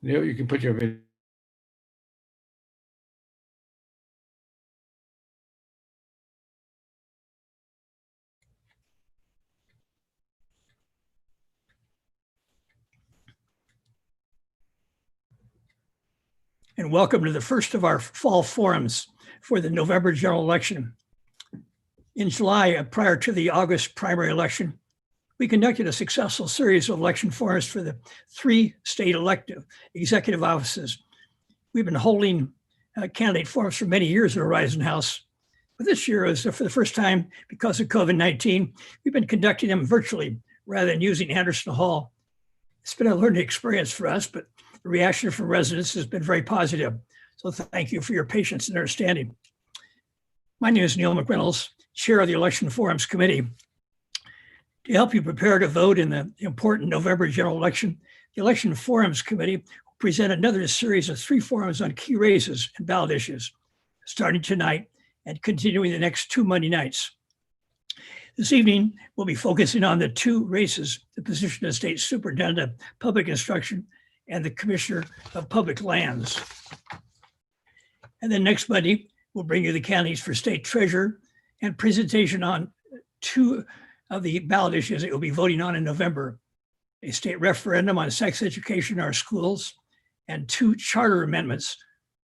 Neil, you can put your video. And welcome to the first of our fall forums for the November general election. In July, prior to the August primary election, we conducted a successful series of election forums for the 3 state elective executive offices. We've been holding candidate forums for many years at Horizon House, but this year is for the first time because of COVID-19. We've been conducting them virtually rather than using Anderson Hall. It's been a learning experience for us, but the reaction from residents has been very positive. So thank you for your patience and understanding. My name is Neil McReynolds, Chair of the Election Forums Committee. To help you prepare to vote in the important November general election, the Election Forums Committee will present another series of 3 forums on key races and ballot issues, starting tonight and continuing the next 2 Monday nights. This evening, we'll be focusing on the 2 races, the position of State Superintendent of Public Instruction and the Commissioner of Public Lands. And then next Monday, we'll bring you the candidates for State Treasurer and presentation on 2 of the ballot issues that we'll be voting on in November: a state referendum on sex education in our schools and 2 charter amendments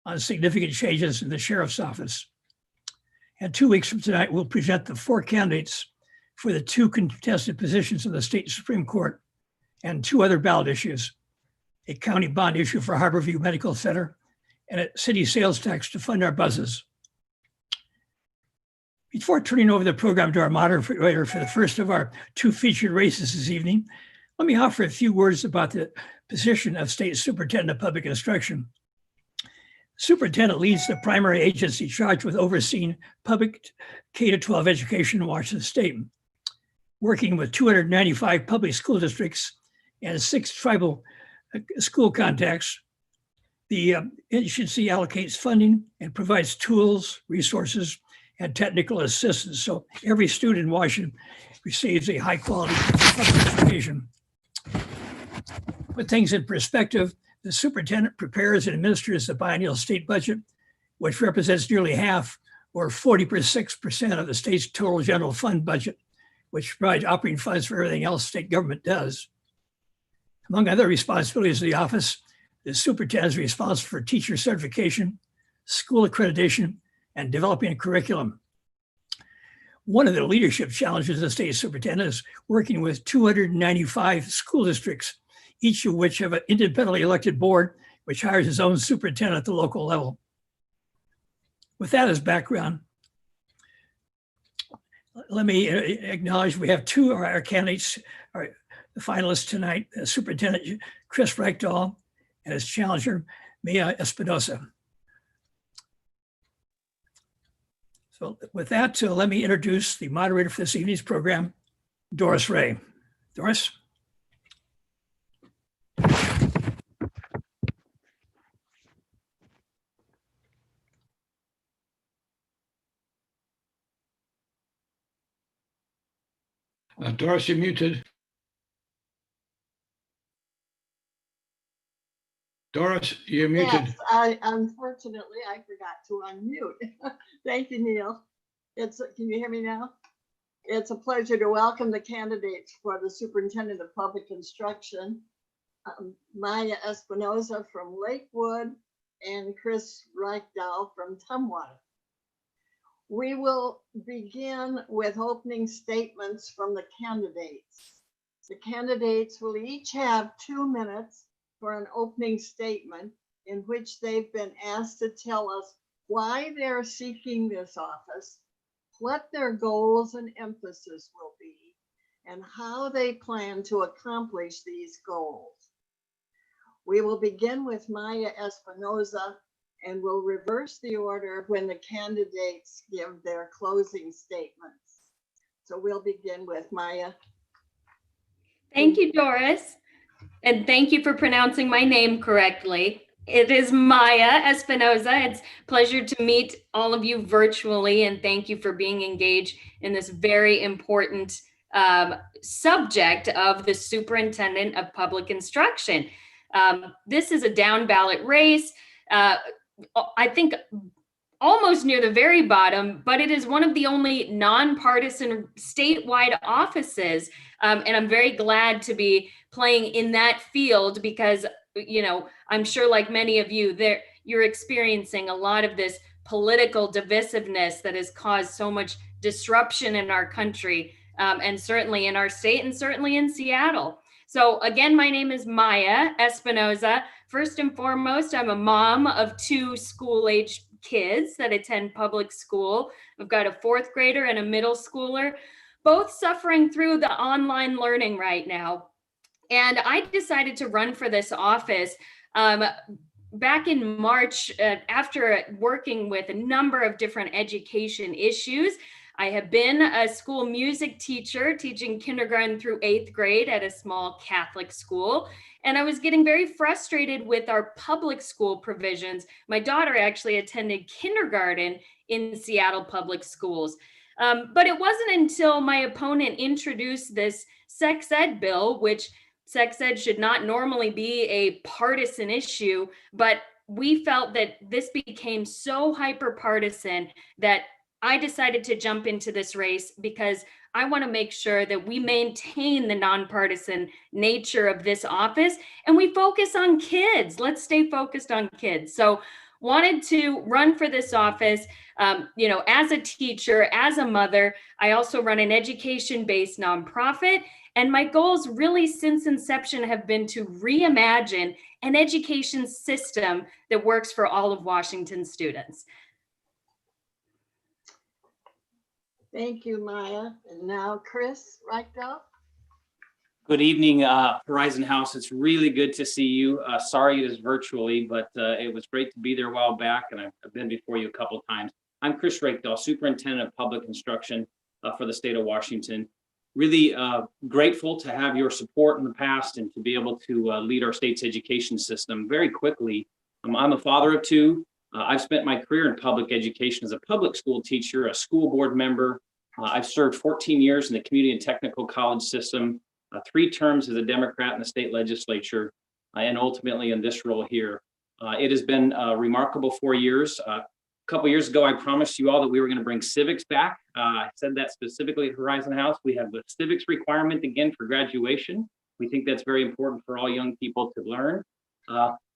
on significant changes in the Sheriff's Office. And 2 weeks from tonight, we'll present the 4 candidates for the 2 contested positions in the state Supreme Court and 2 other ballot issues: a county bond issue for Harborview Medical Center and a city sales tax to fund our buses. Before turning over the program to our moderator for the first of our 2 featured races this evening, let me offer a few words about the position of State Superintendent of Public Instruction. Superintendent leads the primary agency charged with overseeing public K-12 education in Washington State, working with 295 public school districts and 6 tribal school contacts. The agency allocates funding and provides tools, resources, and technical assistance, so every student in Washington receives a high-quality education. To put things in perspective, the superintendent prepares and administers the biennial state budget, which represents nearly half, or 46% of the state's total general fund budget, which provides operating funds for everything else state government does. Among other responsibilities of the office, the superintendent is responsible for teacher certification, school accreditation, and developing a curriculum. One of the leadership challenges of the state superintendent is working with 295 school districts, each of which have an independently elected board, which hires its own superintendent at the local level. With that as background, let me acknowledge we have 2 of our candidates, the finalists tonight, Superintendent Chris Reykdal and his challenger, Maia Espinoza. So with that, let me introduce the moderator for this evening's program, Doris Ray. Doris? Doris, you're muted. Doris, you're muted. Yes, unfortunately, I forgot to unmute. Thank you, Neil. Can you hear me now? It's a pleasure to welcome the candidates for the Superintendent of Public Instruction, Maia Espinoza from Lakewood and Chris Reykdal from Tumwater. We will begin with opening statements from the candidates. The candidates will each have 2 minutes for an opening statement in which they've been asked to tell us why they're seeking this office, what their goals and emphasis will be, and how they plan to accomplish these goals. We will begin with Maia Espinoza and we'll reverse the order when the candidates give their closing statements. So we'll begin with Maia. Thank you, Doris. And thank you for pronouncing my name correctly. It is Maia Espinoza. It's a pleasure to meet all of you virtually, and thank you for being engaged in this very important subject of the Superintendent of Public Instruction. This is a down ballot race. I think almost near the very bottom, but it is one of the only nonpartisan statewide offices. And I'm very glad to be playing in that field because, you know, I'm sure like many of you there, you're experiencing a lot of this political divisiveness that has caused so much disruption in our country, and certainly in our state and certainly in Seattle. So again, my name is Maia Espinoza. First and foremost, I'm a mom of 2 school-age kids that attend public school. I've got a 4th grader and a middle schooler, both suffering through the online learning right now. And I decided to run for this office back in March after working with a number of different education issues. I have been a school music teacher teaching kindergarten through 8th grade at a small Catholic school. And I was getting very frustrated with our public school provisions. My daughter actually attended kindergarten in Seattle public schools. But it wasn't until my opponent introduced this sex ed bill, which sex ed should not normally be a partisan issue, but we felt that this became so hyper partisan that I decided to jump into this race because I want to make sure that we maintain the nonpartisan nature of this office and we focus on kids. Let's stay focused on kids. So wanted to run for this office, you know, as a teacher, as a mother. I also run an education-based nonprofit. And my goals really since inception have been to reimagine an education system that works for all of Washington's students. Thank you, Maia. And now Chris Reykdal. Good evening, Horizon House. It's really good to see you. Sorry it is virtually, but it was great to be there a while back, and I've been before you a couple of times. I'm Chris Reykdal, Superintendent of Public Instruction for the state of Washington. Really grateful to have your support in the past and to be able to lead our state's education system very quickly. I'm a father of 2. I've spent my career in public education as a public school teacher, a school board member. I've served 14 years in the community and technical college system, 3 terms as a Democrat in the state legislature, and ultimately in this role here. It has been a remarkable 4 years. A couple years ago, I promised you all that we were going to bring civics back. I said that specifically at Horizon House. We have the civics requirement again for graduation. We think that's very important for all young people to learn.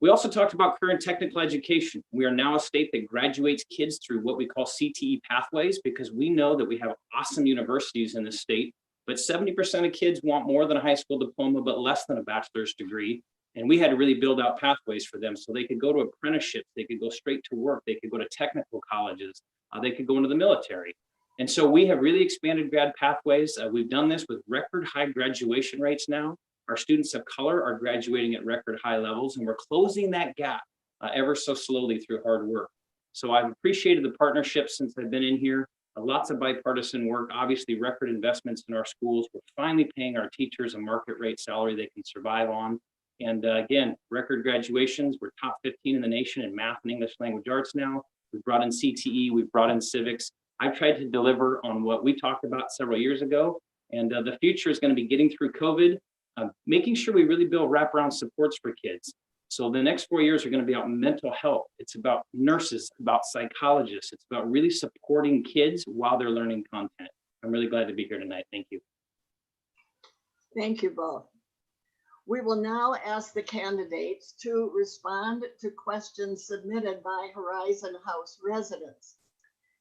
We also talked about career and technical education. We are now a state that graduates kids through what we call CTE pathways because we know that we have awesome universities in the state, but 70% of kids want more than a high school diploma, but less than a bachelor's degree. And we had to really build out pathways for them so they could go to apprenticeships, they could go straight to work, they could go to technical colleges, they could go into the military. And so we have really expanded grad pathways. We've done this with record high graduation rates now. Our students of color are graduating at record high levels, and we're closing that gap ever so slowly through hard work. So I've appreciated the partnership since I've been in here. Lots of bipartisan work, obviously record investments in our schools. We're finally paying our teachers a market rate salary they can survive on. And again, record graduations. We're top 15 in the nation in math and English language arts now. We've brought in CTE, we've brought in civics. I've tried to deliver on what we talked about several years ago. And the future is going to be getting through COVID, making sure we really build wraparound supports for kids. So the next 4 years are going to be about mental health. It's about nurses, about psychologists. It's about really supporting kids while they're learning content. I'm really glad to be here tonight. Thank you. Thank you both. We will now ask the candidates to respond to questions submitted by Horizon House residents.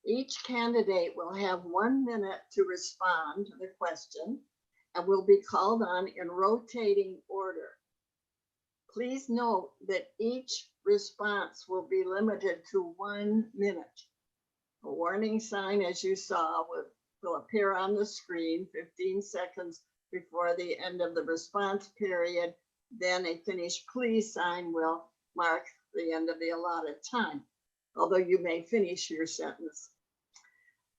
Each candidate will have 1 minute to respond to the question and will be called on in rotating order. Please note that each response will be limited to 1 minute. A warning sign, as you saw, will appear on the screen 15 seconds before the end of the response period. Then a finish please sign will mark the end of the allotted time, although you may finish your sentence.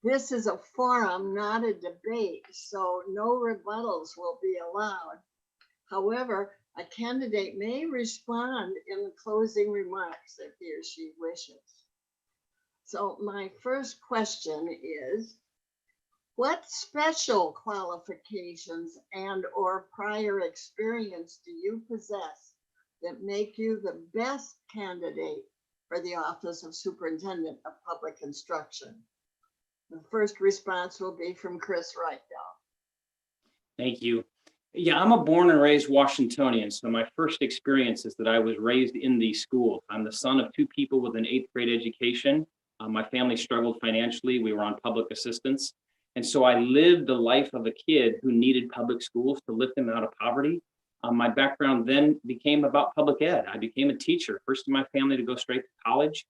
This is a forum, not a debate, so no rebuttals will be allowed. However, a candidate may respond in the closing remarks if he or she wishes. So my first question is, what special qualifications and/or prior experience do you possess that make you the best candidate for the office of Superintendent of Public Instruction? The first response will be from Chris Reykdal. Thank you. Yeah, I'm a born and raised Washingtonian, so my first experience is that I was raised in these schools. I'm the son of two people with an 8th grade education. My family struggled financially. We were on public assistance. And so I lived the life of a kid who needed public schools to lift them out of poverty. My background then became about public ed. I became a teacher, first in my family to go straight to college.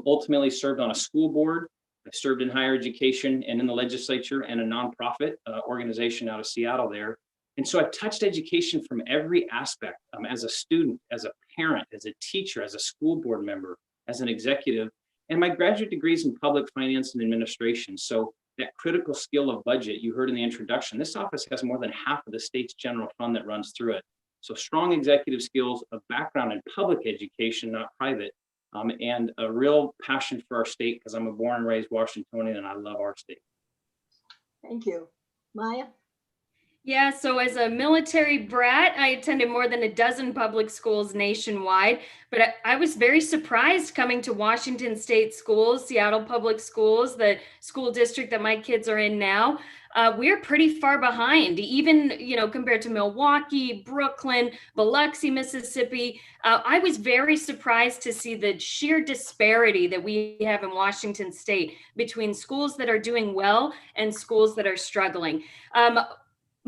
Ultimately served on a school board. I served in higher education and in the legislature and a nonprofit organization out of Seattle there. And so I've touched education from every aspect, as a student, as a parent, as a teacher, as a school board member, as an executive, and my graduate degree is in public finance and administration. So that critical skill of budget you heard in the introduction, this office has more than half of the state's general fund that runs through it. So strong executive skills, a background in public education, not private, and a real passion for our state because I'm a born and raised Washingtonian and I love our state. Thank you. Maia? Yeah, so as a military brat, I attended more than a dozen public schools nationwide, but I was very surprised coming to Washington State Schools, Seattle Public Schools, the school district that my kids are in now. We're pretty far behind, even, compared to Milwaukee, Brooklyn, Biloxi, Mississippi. I was very surprised to see the sheer disparity that we have in Washington State between schools that are doing well and schools that are struggling.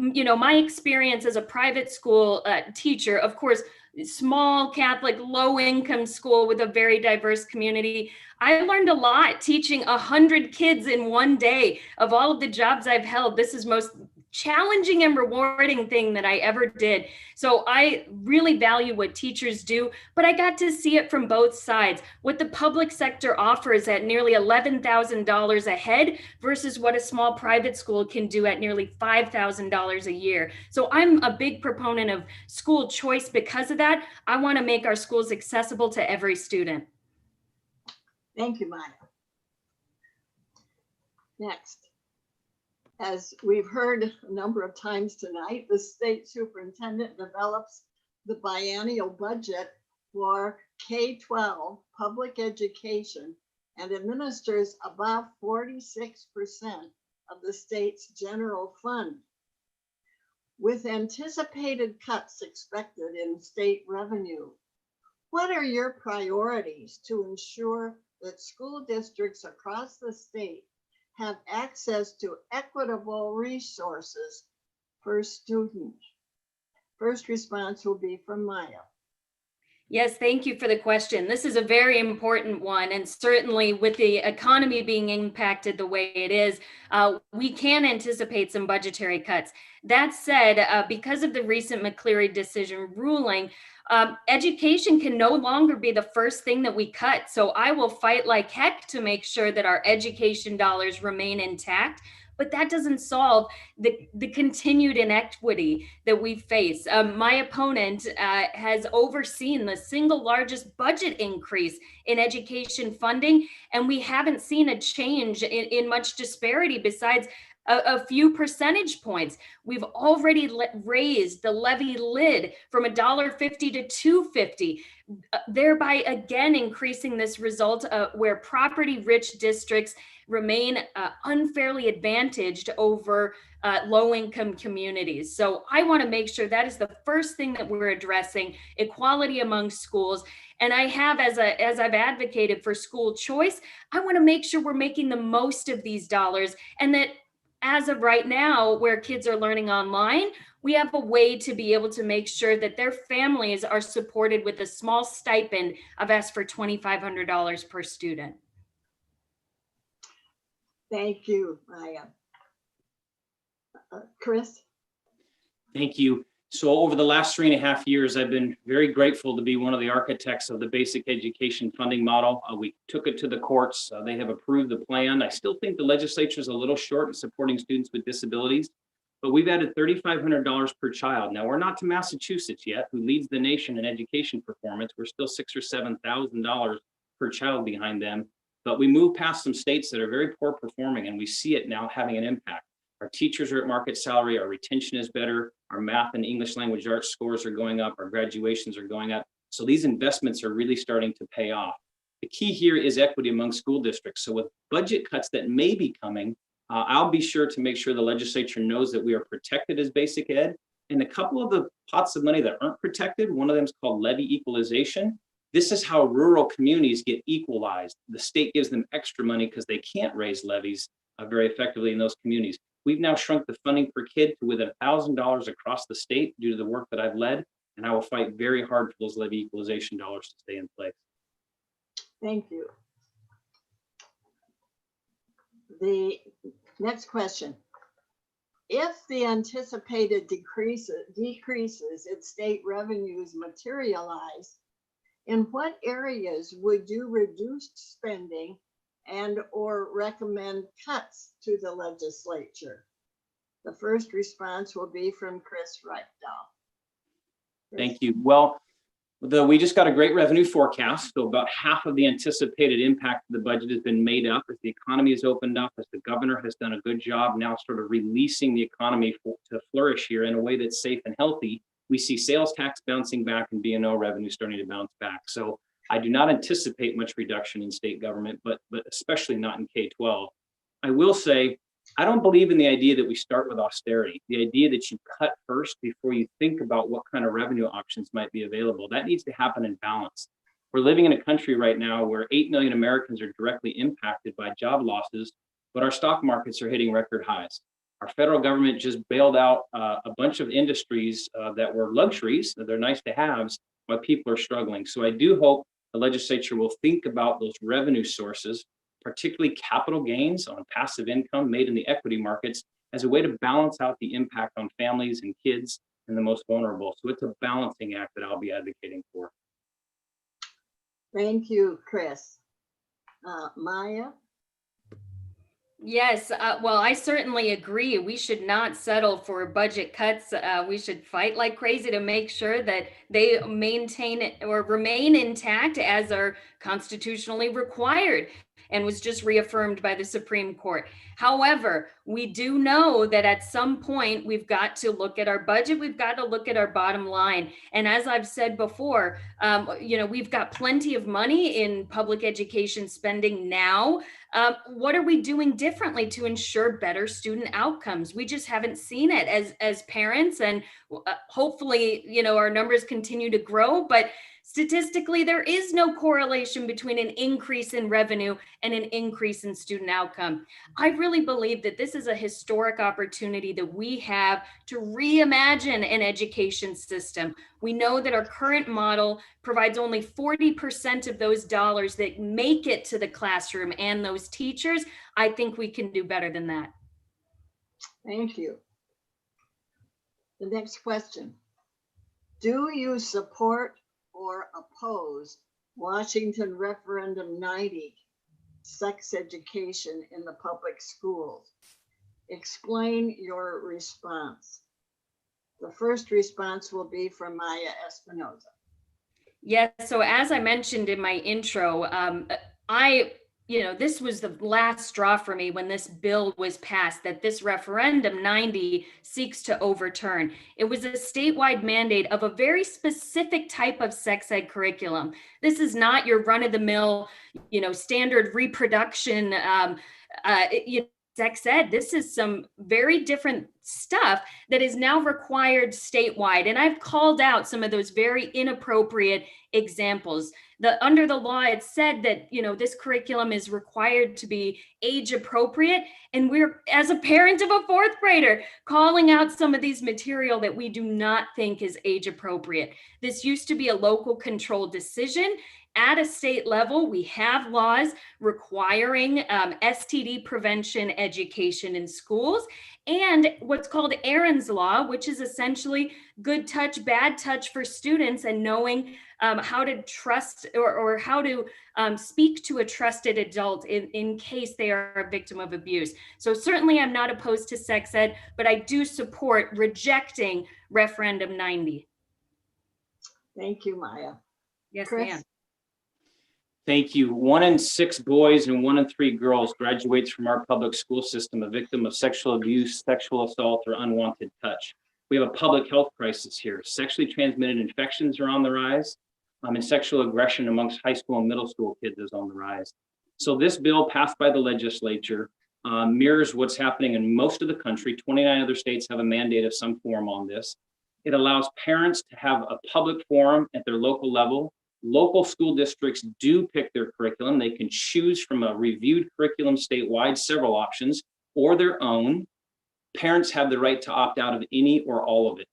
My experience as a private school teacher, of course, small Catholic, low income school with a very diverse community. I learned a lot teaching 100 kids in one day. Of all of the jobs I've held, this is most challenging and rewarding thing that I ever did. So I really value what teachers do, but I got to see it from both sides. What the public sector offers at nearly $11,000 a head versus what a small private school can do at nearly $5,000 a year. So I'm a big proponent of school choice because of that. I want to make our schools accessible to every student. Thank you, Maia. Next. As we've heard a number of times tonight, the state superintendent develops the biennial budget for K-12 public education and administers about 46% of the state's general fund. With anticipated cuts expected in state revenue, what are your priorities to ensure that school districts across the state have access to equitable resources per student? First response will be from Maia. Yes, thank you for the question. This is a very important one. And certainly with the economy being impacted the way it is, we can anticipate some budgetary cuts. That said, because of the recent McCleary decision ruling, education can no longer be the first thing that we cut. So I will fight like heck to make sure that our education dollars remain intact. But that doesn't solve the continued inequity that we face. My opponent has overseen the single largest budget increase in education funding, and we haven't seen a change in much disparity besides a few percentage points. We've already raised the levy lid from $1.50 to $2.50, thereby again increasing this result where property-rich districts remain unfairly advantaged over low-income communities. So I want to make sure that is the first thing that we're addressing, equality among schools. And I have, as I've advocated for school choice, I want to make sure we're making the most of these dollars, and that as of right now, where kids are learning online, we have a way to be able to make sure that their families are supported with a small stipend. I've asked for $2,500 per student. Thank you, Maia. Chris? Thank you. So over the last 3.5 years, I've been very grateful to be one of the architects of the basic education funding model. We took it to the courts. They have approved the plan. I still think the legislature is a little short in supporting students with disabilities, but we've added $3,500 per child. Now, we're not to Massachusetts yet, who leads the nation in education performance. We're still $6,000 or $7,000 per child behind them, but we move past some states that are very poor performing, and we see it now having an impact. Our teachers are at market salary, our retention is better, our math and English language arts scores are going up, our graduations are going up. So these investments are really starting to pay off. The key here is equity among school districts. So with budget cuts that may be coming, I'll be sure to make sure the legislature knows that we are protected as basic ed. And a couple of the pots of money that aren't protected, one of them is called levy equalization. This is how rural communities get equalized. The state gives them extra money because they can't raise levies very effectively in those communities. We've now shrunk the funding per kid to within $1,000 across the state due to the work that I've led, and I will fight very hard for those levy equalization dollars to stay in place. Thank you. The next question. If the anticipated decreases in state revenues materialize, in what areas would you reduce spending and or recommend cuts to the legislature? The first response will be from Chris Reykdal. Thank you. Well, we just got a great revenue forecast. So about half of the anticipated impact of the budget has been made up as the economy has opened up, as the governor has done a good job now sort of releasing the economy to flourish here in a way that's safe and healthy. We see sales tax bouncing back and B&O revenue starting to bounce back. So I do not anticipate much reduction in state government, but especially not in K-12. I will say, I don't believe in the idea that we start with austerity, the idea that you cut first before you think about what kind of revenue options might be available. That needs to happen in balance. We're living in a country right now where 8 million Americans are directly impacted by job losses, but our stock markets are hitting record highs. Our federal government just bailed out a bunch of industries that were luxuries, that they're nice to haves, while people are struggling. So I do hope the legislature will think about those revenue sources, particularly capital gains on passive income made in the equity markets, as a way to balance out the impact on families and kids and the most vulnerable. So it's a balancing act that I'll be advocating for. Thank you, Chris. Maia? Yes, well, I certainly agree. We should not settle for budget cuts. We should fight like crazy to make sure that they maintain or remain intact as are constitutionally required and was just reaffirmed by the Supreme Court. However, we do know that at some point we've got to look at our budget, we've got to look at our bottom line. And as I've said before, we've got plenty of money in public education spending now. What are we doing differently to ensure better student outcomes? We just haven't seen it as parents, and hopefully, our numbers continue to grow, but statistically, there is no correlation between an increase in revenue and an increase in student outcome. I really believe that this is a historic opportunity that we have to reimagine an education system. We know that our current model provides only 40% of those dollars that make it to the classroom and those teachers. I think we can do better than that. Thank you. The next question. Do you support or oppose Washington Referendum 90, sex education in the public schools? Explain your response. The first response will be from Maia Espinoza. Yes, so as I mentioned in my intro, this was the last straw for me when this bill was passed that this referendum 90 seeks to overturn. It was a statewide mandate of a very specific type of sex ed curriculum. This is not your run-of-the-mill, standard reproduction, sex ed. This is some very different stuff that is now required statewide. And I've called out some of those very inappropriate examples. Under the law, it said that, this curriculum is required to be age appropriate. And we're, as a parent of a fourth grader, calling out some of these material that we do not think is age appropriate. This used to be a local control decision. At a state level, we have laws requiring STD prevention education in schools, and what's called Aaron's Law, which is essentially good touch, bad touch for students, and knowing how to trust or how to speak to a trusted adult in case they are a victim of abuse. So certainly I'm not opposed to sex ed, but I do support rejecting referendum 90. Thank you, Maia. Yes, Chris? ma'am. Thank you. 1 in 6 boys and 1 in 3 girls graduates from our public school system a victim of sexual abuse, sexual assault, or unwanted touch. We have a public health crisis here. Sexually transmitted infections are on the rise. and sexual aggression amongst high school and middle school kids is on the rise. So this bill passed by the legislature mirrors what's happening in most of the country. 29 other states have a mandate of some form on this. It allows parents to have a public forum at their local level. Local school districts do pick their curriculum. They can choose from a reviewed curriculum statewide, several options, or their own. Parents have the right to opt out of any or all of it.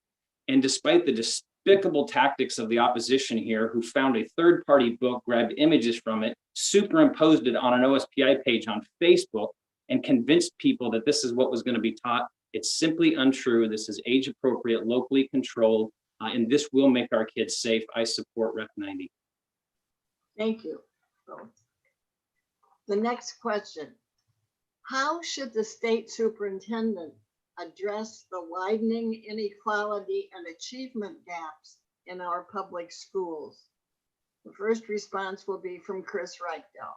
And despite the despicable tactics of the opposition here, who found a third-party book, grabbed images from it, superimposed it on an OSPI page on Facebook, and convinced people that this is what was going to be taught, it's simply untrue. This is age appropriate, locally controlled, and this will make our kids safe. I support Rec 90. Thank you. The next question. How should the state superintendent address the widening inequality and achievement gaps in our public schools? The first response will be from Chris Reykdal.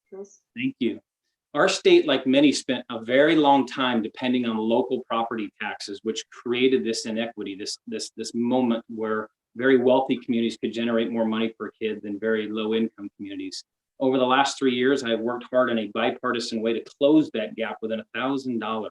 Chris? Thank you. Our state, like many, spent a very long time depending on local property taxes, which created this inequity, this moment where very wealthy communities could generate more money per kid than very low income communities. Over the last 3 years, I've worked hard in a bipartisan way to close that gap within $1,000.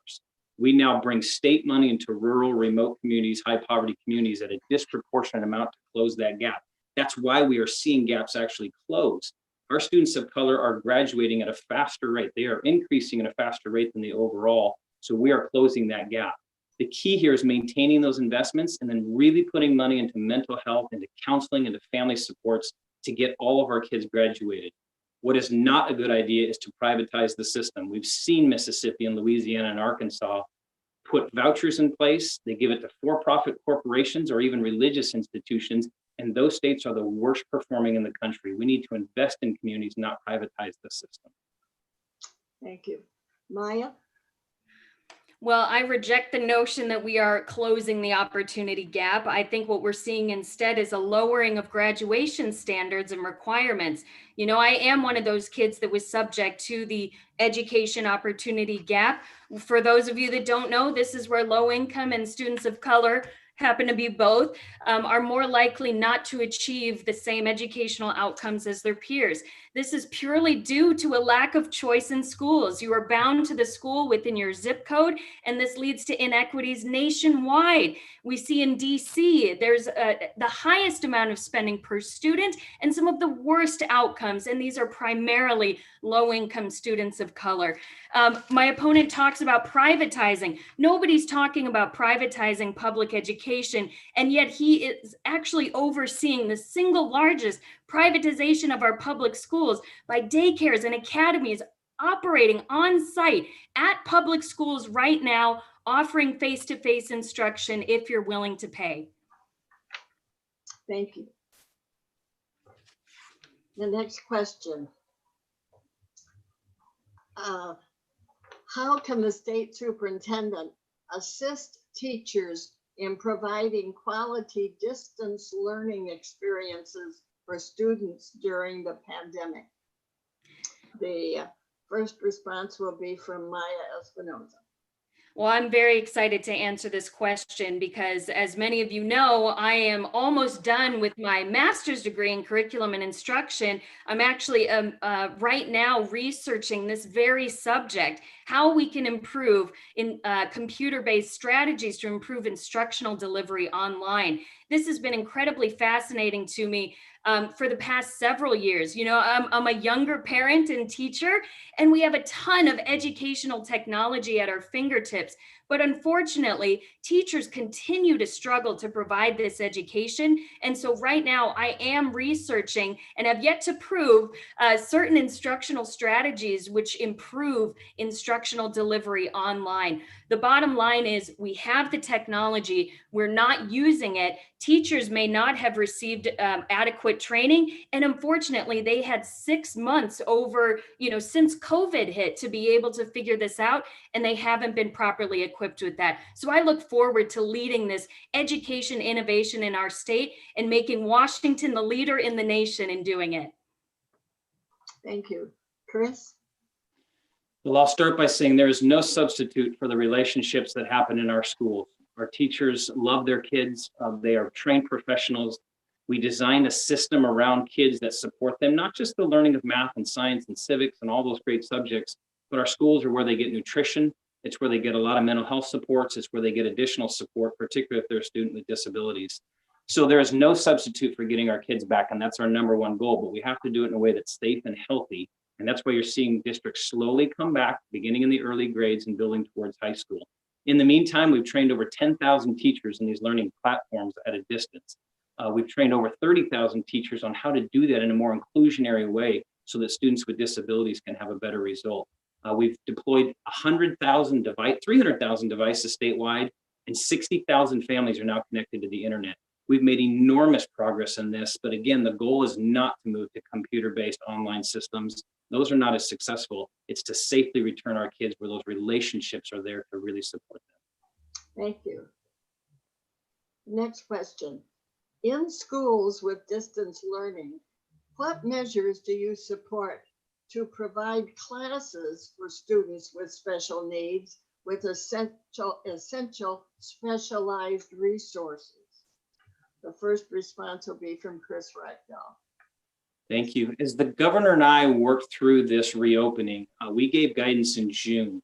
We now bring state money into rural, remote communities, high poverty communities at a disproportionate amount to close that gap. That's why we are seeing gaps actually close. Our students of color are graduating at a faster rate. They are increasing at a faster rate than the overall. So we are closing that gap. The key here is maintaining those investments and then really putting money into mental health, into counseling, into family supports to get all of our kids graduated. What is not a good idea is to privatize the system. We've seen Mississippi and Louisiana and Arkansas put vouchers in place. They give it to for-profit corporations or even religious institutions, and those states are the worst performing in the country. We need to invest in communities, not privatize the system. Thank you. Maia? Well, I reject the notion that we are closing the opportunity gap. I think what we're seeing instead is a lowering of graduation standards and requirements. You know, I am one of those kids that was subject to the education opportunity gap. For those of you that don't know, this is where low income and students of color happen to be both, are more likely not to achieve the same educational outcomes as their peers. This is purely due to a lack of choice in schools. You are bound to the school within your zip code, and this leads to inequities nationwide. We see in DC, there's the highest amount of spending per student and some of the worst outcomes, and these are primarily low-income students of color. My opponent talks about privatizing. Nobody's talking about privatizing public education, and yet he is actually overseeing the single largest privatization of our public schools by daycares and academies operating on site at public schools right now, offering face-to-face instruction if you're willing to pay. Thank you. The next question. How can the state superintendent assist teachers in providing quality distance learning experiences for students during the pandemic? The first response will be from Maia Espinoza. Well, I'm very excited to answer this question because, as many of you know, I am almost done with my master's degree in curriculum and instruction. I'm actually right now researching this very subject, how we can improve in computer-based strategies to improve instructional delivery online. This has been incredibly fascinating to me for the past several years. You know, I'm a younger parent and teacher, and we have a ton of educational technology at our fingertips. But unfortunately, teachers continue to struggle to provide this education. And so right now I am researching and have yet to prove certain instructional strategies which improve instructional delivery online. The bottom line is we have the technology, we're not using it. Teachers may not have received adequate training. And unfortunately, they had 6 months over, since COVID hit to be able to figure this out, and they haven't been properly equipped with that. So I look forward to leading this education innovation in our state and making Washington the leader in the nation in doing it. Thank you. Chris? Well, I'll start by saying there is no substitute for the relationships that happen in our schools. Our teachers love their kids. They are trained professionals. We designed a system around kids that support them, not just the learning of math and science and civics and all those great subjects, but our schools are where they get nutrition. It's where they get a lot of mental health supports. It's where they get additional support, particularly if they're a student with disabilities. So there is no substitute for getting our kids back, and that's our number one goal, but we have to do it in a way that's safe and healthy. And that's why you're seeing districts slowly come back, beginning in the early grades and building towards high school. In the meantime, we've trained over 10,000 teachers in these learning platforms at a distance. We've trained over 30,000 teachers on how to do that in a more inclusionary way so that students with disabilities can have a better result. We've deployed 300,000 devices statewide, and 60,000 families are now connected to the internet. We've made enormous progress in this, but again, the goal is not to move to computer-based online systems. Those are not as successful. It's to safely return our kids where those relationships are there to really support them. Thank you. Next question. In schools with distance learning, what measures do you support to provide classes for students with special needs with essential specialized resources? The first response will be from Chris Reykdal. Thank you. As the governor and I worked through this reopening, we gave guidance in June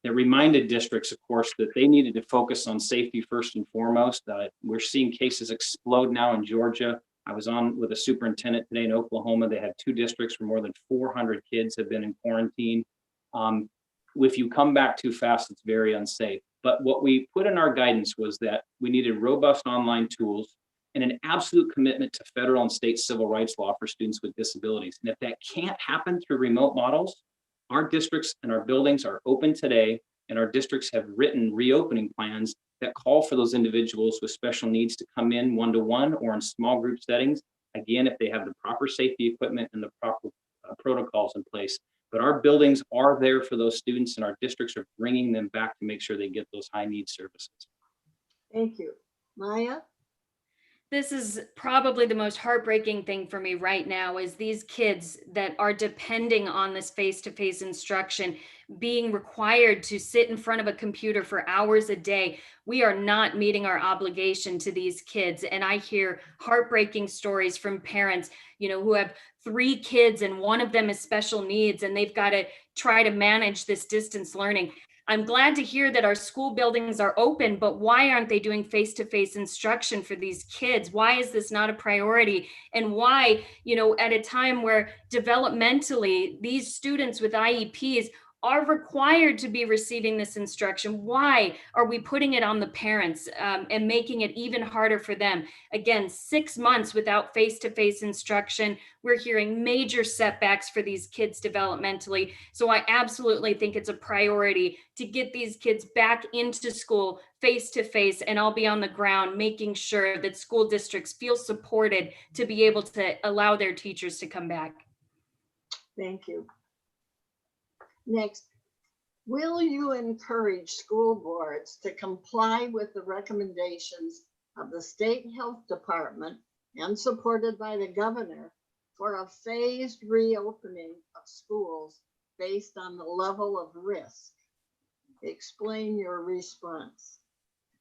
that reminded districts, of course, that they needed to focus on safety first and foremost. We're seeing cases explode now in Georgia. I was on with a superintendent today in Oklahoma. They had 2 districts where more than 400 kids have been in quarantine. If you come back too fast, it's very unsafe. But what we put in our guidance was that we needed robust online tools and an absolute commitment to federal and state civil rights law for students with disabilities. And if that can't happen through remote models, our districts and our buildings are open today, and our districts have written reopening plans that call for those individuals with special needs to come in one-to-one or in small group settings, again, if they have the proper safety equipment and the proper protocols in place. But our buildings are there for those students, and our districts are bringing them back to make sure they get those high need services. Thank you. Maia? This is probably the most heartbreaking thing for me right now is these kids that are depending on this face-to-face instruction being required to sit in front of a computer for hours a day. We are not meeting our obligation to these kids. And I hear heartbreaking stories from parents, who have 3 kids and one of them is special needs, and they've got to try to manage this distance learning. I'm glad to hear that our school buildings are open, but why aren't they doing face-to-face instruction for these kids? Why is this not a priority? And why, at a time where developmentally these students with IEPs are required to be receiving this instruction, why are we putting it on the parents and making it even harder for them? Again, 6 months without face-to-face instruction, we're hearing major setbacks for these kids developmentally. So I absolutely think it's a priority to get these kids back into school face-to-face, and I'll be on the ground making sure that school districts feel supported to be able to allow their teachers to come back. Thank you. Next, will you encourage school boards to comply with the recommendations of the state health department and supported by the governor for a phased reopening of schools based on the level of risk? Explain your response.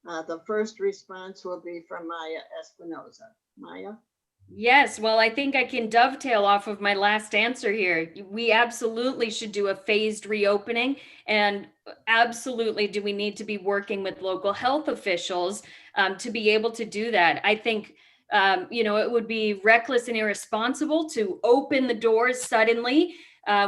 The first response will be from Maia Espinoza. Maia? Yes, well, I think I can dovetail off of my last answer here. We absolutely should do a phased reopening, and absolutely do we need to be working with local health officials to be able to do that. I think, it would be reckless and irresponsible to open the doors suddenly.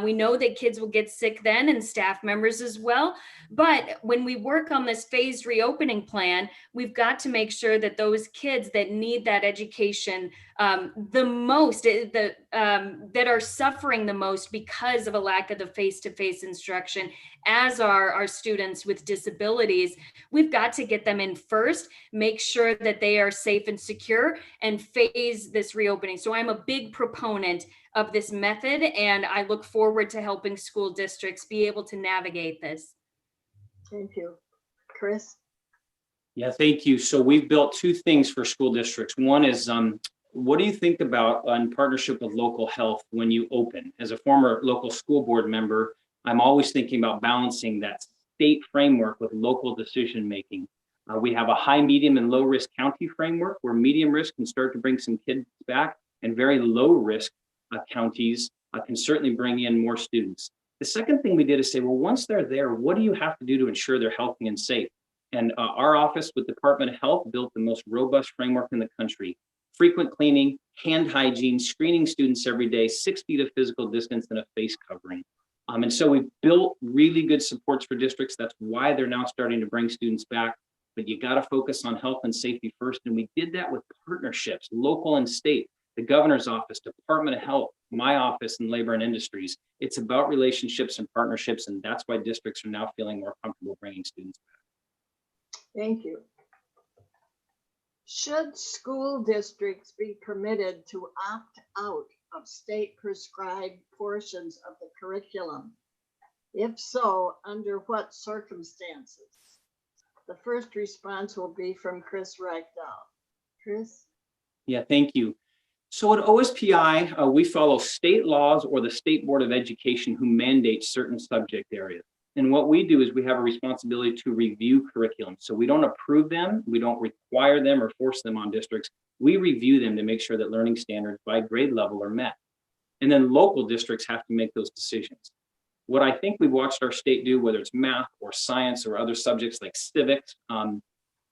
We know that kids will get sick then, and staff members as well. But when we work on this phased reopening plan, we've got to make sure that those kids that need that education the most, that are suffering the most because of a lack of the face-to-face instruction, as are our students with disabilities, we've got to get them in first, make sure that they are safe and secure, and phase this reopening. So I'm a big proponent of this method, and I look forward to helping school districts be able to navigate this. Thank you. Chris? Yeah, thank you. So we've built 2 things for school districts. One is, what do you think about in partnership with local health when you open? As a former local school board member, I'm always thinking about balancing that state framework with local decision making. We have a high, medium, and low risk county framework where medium risk can start to bring some kids back, and very low risk counties can certainly bring in more students. The second thing we did is say, well, once they're there, what do you have to do to ensure they're healthy and safe? And our office with Department of Health built the most robust framework in the country. Frequent cleaning, hand hygiene, screening students every day, 6 feet of physical distance, and a face covering. And so we built really good supports for districts. That's why they're now starting to bring students back. But you got to focus on health and safety first. And we did that with partnerships, local and state, the governor's office, Department of Health, my office, and labor and industries. It's about relationships and partnerships. And that's why districts are now feeling more comfortable bringing students back. Thank you. Should school districts be permitted to opt out of state prescribed portions of the curriculum? If so, under what circumstances? The first response will be from Chris Reykdal. Chris? Yeah, thank you. So at OSPI, we follow state laws or the State Board of Education who mandate certain subject areas. And what we do is we have a responsibility to review curriculum. So we don't approve them, we don't require them or force them on districts. We review them to make sure that learning standards by grade level are met. And then local districts have to make those decisions. What I think we've watched our state do, whether it's math or science or other subjects like civics,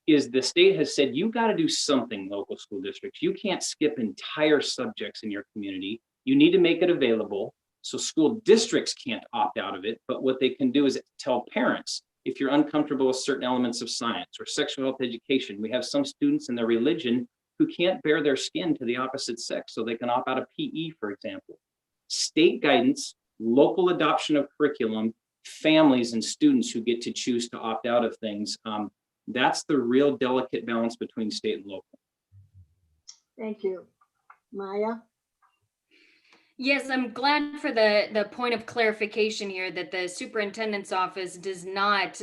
is the state has said, you got to do something, local school districts. You can't skip entire subjects in your community. You need to make it available. So school districts can't opt out of it, but what they can do is tell parents, if you're uncomfortable with certain elements of science or sexual health education, we have some students in their religion who can't bear their skin to the opposite sex, so they can opt out of PE, for example. State guidance, local adoption of curriculum, families and students who get to choose to opt out of things. That's the real delicate balance between state and local. Thank you. Maya? Yes, I'm glad for the point of clarification here that the superintendent's office does not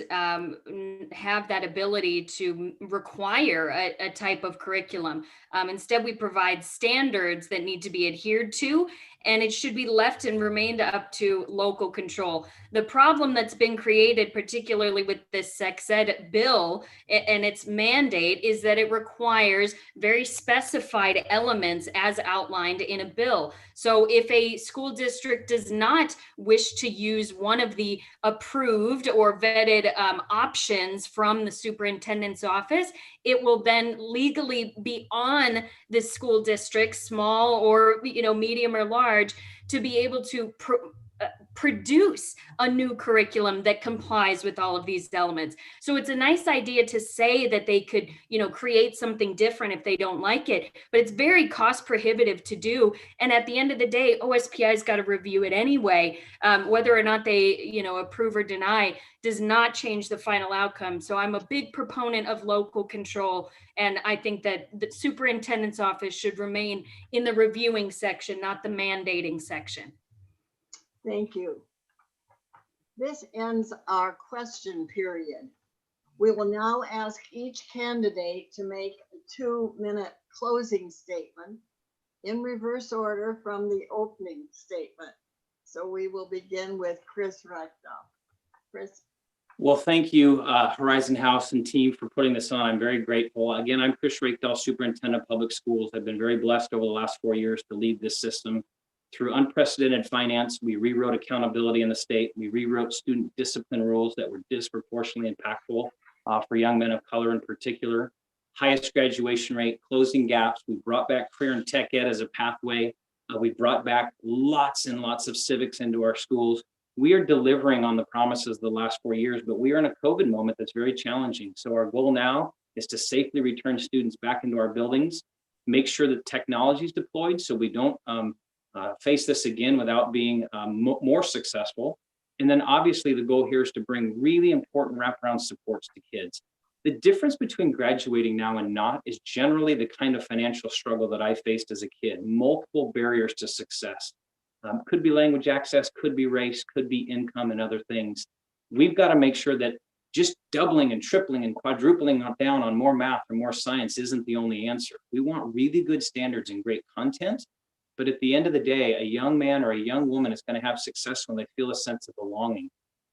have that ability to require a type of curriculum. Instead, we provide standards that need to be adhered to, and it should be left and remained up to local control. The problem that's been created, particularly with this sex ed bill and its mandate, is that it requires very specified elements as outlined in a bill. So if a school district does not wish to use one of the approved or vetted options from the superintendent's office, it will then legally be on the school district, small or medium or large, to be able to produce a new curriculum that complies with all of these elements. So it's a nice idea to say that they could, create something different if they don't like it, but it's very cost prohibitive to do. And at the end of the day, OSPI's got to review it anyway. Whether or not they, approve or deny does not change the final outcome. So I'm a big proponent of local control. And I think that the superintendent's office should remain in the reviewing section, not the mandating section. Thank you. This ends our question period. We will now ask each candidate to make a 2-minute closing statement in reverse order from the opening statement. So we will begin with Chris Reykdal. Chris. Well, thank you, Horizon House and team, for putting this on. I'm very grateful. Again, I'm Chris Reykdal, Superintendent of Public Schools. I've been very blessed over the last 4 years to lead this system. Through unprecedented finance, we rewrote accountability in the state. We rewrote student discipline rules that were disproportionately impactful for young men of color in particular. Highest graduation rate, closing gaps. We brought back career and tech ed as a pathway. We brought back lots and lots of civics into our schools. We are delivering on the promises of the last 4 years, but we are in a COVID moment that's very challenging. So our goal now is to safely return students back into our buildings, make sure that technology is deployed so we don't face this again without being more successful. And then obviously the goal here is to bring really important wraparound supports to kids. The difference between graduating now and not is generally the kind of financial struggle that I faced as a kid, multiple barriers to success. Could be language access, could be race, could be income and other things. We've got to make sure that just doubling and tripling and quadrupling down on more math or more science isn't the only answer. We want really good standards and great content. But at the end of the day, a young man or a young woman is going to have success when they feel a sense of belonging.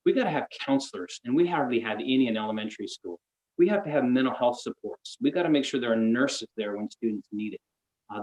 We got to have counselors, and we hardly had any in elementary school. We have to have mental health supports. We got to make sure there are nurses there when students need it.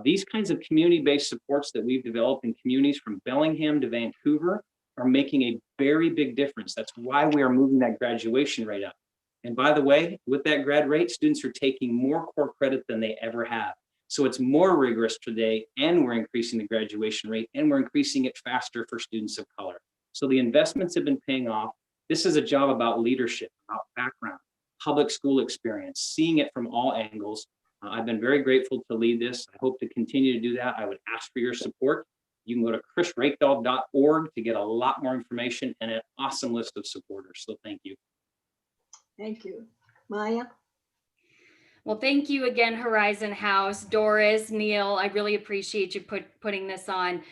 These kinds of community-based supports that we've developed in communities from Bellingham to Vancouver are making a very big difference. That's why we are moving that graduation rate up. And by the way, with that grad rate, students are taking more core credit than they ever have. So it's more rigorous today, and we're increasing the graduation rate, and we're increasing it faster for students of color. So the investments have been paying off. This is a job about leadership, about background, public school experience, seeing it from all angles. I've been very grateful to lead this. I hope to continue to do that. I would ask for your support. You can go to chrisreykdal.org to get a lot more information and an awesome list of supporters. So thank you. Thank you. Maya? Well, thank you again, Horizon House, Doris, Neil. I really appreciate you putting this on.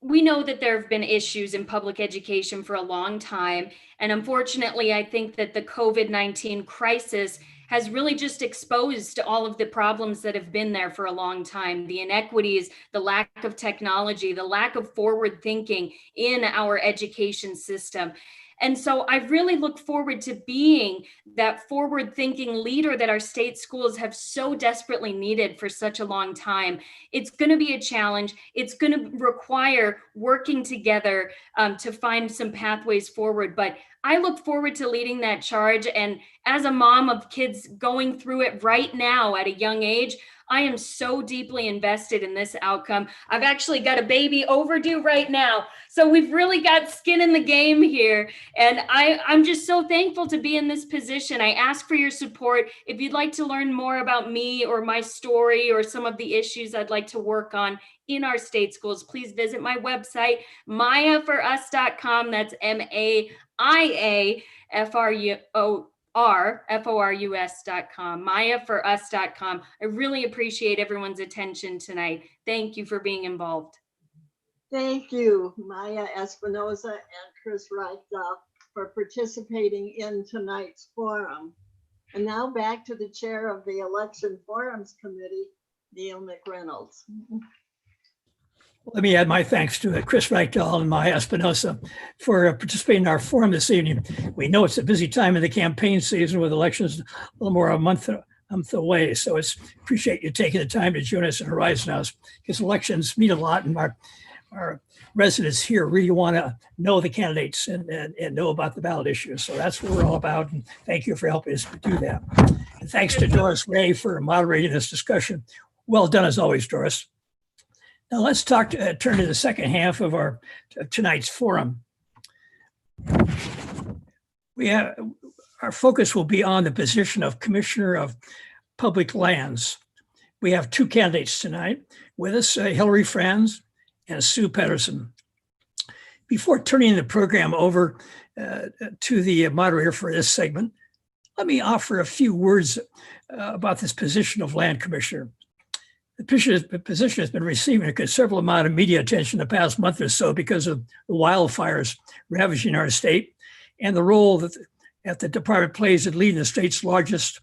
We know that there have been issues in public education for a long time. And unfortunately, I think that the COVID-19 crisis has really just exposed all of the problems that have been there for a long time. The inequities, the lack of technology, the lack of forward thinking in our education system. And so I really look forward to being that forward thinking leader that our state schools have so desperately needed for such a long time. It's going to be a challenge. It's going to require working together to find some pathways forward. But I look forward to leading that charge. And as a mom of kids going through it right now at a young age, I am so deeply invested in this outcome. I've actually got a baby overdue right now. So we've really got skin in the game here. And I'm just so thankful to be in this position. I ask for your support. If you'd like to learn more about me or my story or some of the issues I'd like to work on in our state schools, please visit my website, maiaforus.com. That's MaiaForus.com, MaiaForUs.com. I really appreciate everyone's attention tonight. Thank you for being involved. Thank you, Maia Espinoza and Chris Reykdal, for participating in tonight's forum. And now back to the chair of the Election Forums Committee, Neil McReynolds. Let me add my thanks to Chris Reykdal and Maia Espinoza for participating in our forum this evening. We know it's a busy time in the campaign season with elections a little more a month away. So it's appreciate you taking the time to join us in Horizon House, because elections mean a lot, and our residents here really want to know the candidates and know about the ballot issues. So that's what we're all about. And thank you for helping us do that. And thanks to Doris Ray for moderating this discussion. Well done as always, Doris. Now let's turn to the second half of our tonight's forum. Our focus will be on the position of Commissioner of Public Lands. We have two candidates tonight with us, Hillary Franz and Sue Pederson. Before turning the program over to the moderator for this segment, let me offer a few words about this position of Land Commissioner. The position has been receiving a considerable amount of media attention the past month or so because of the wildfires ravaging our state and the role that the department plays in leading the state's largest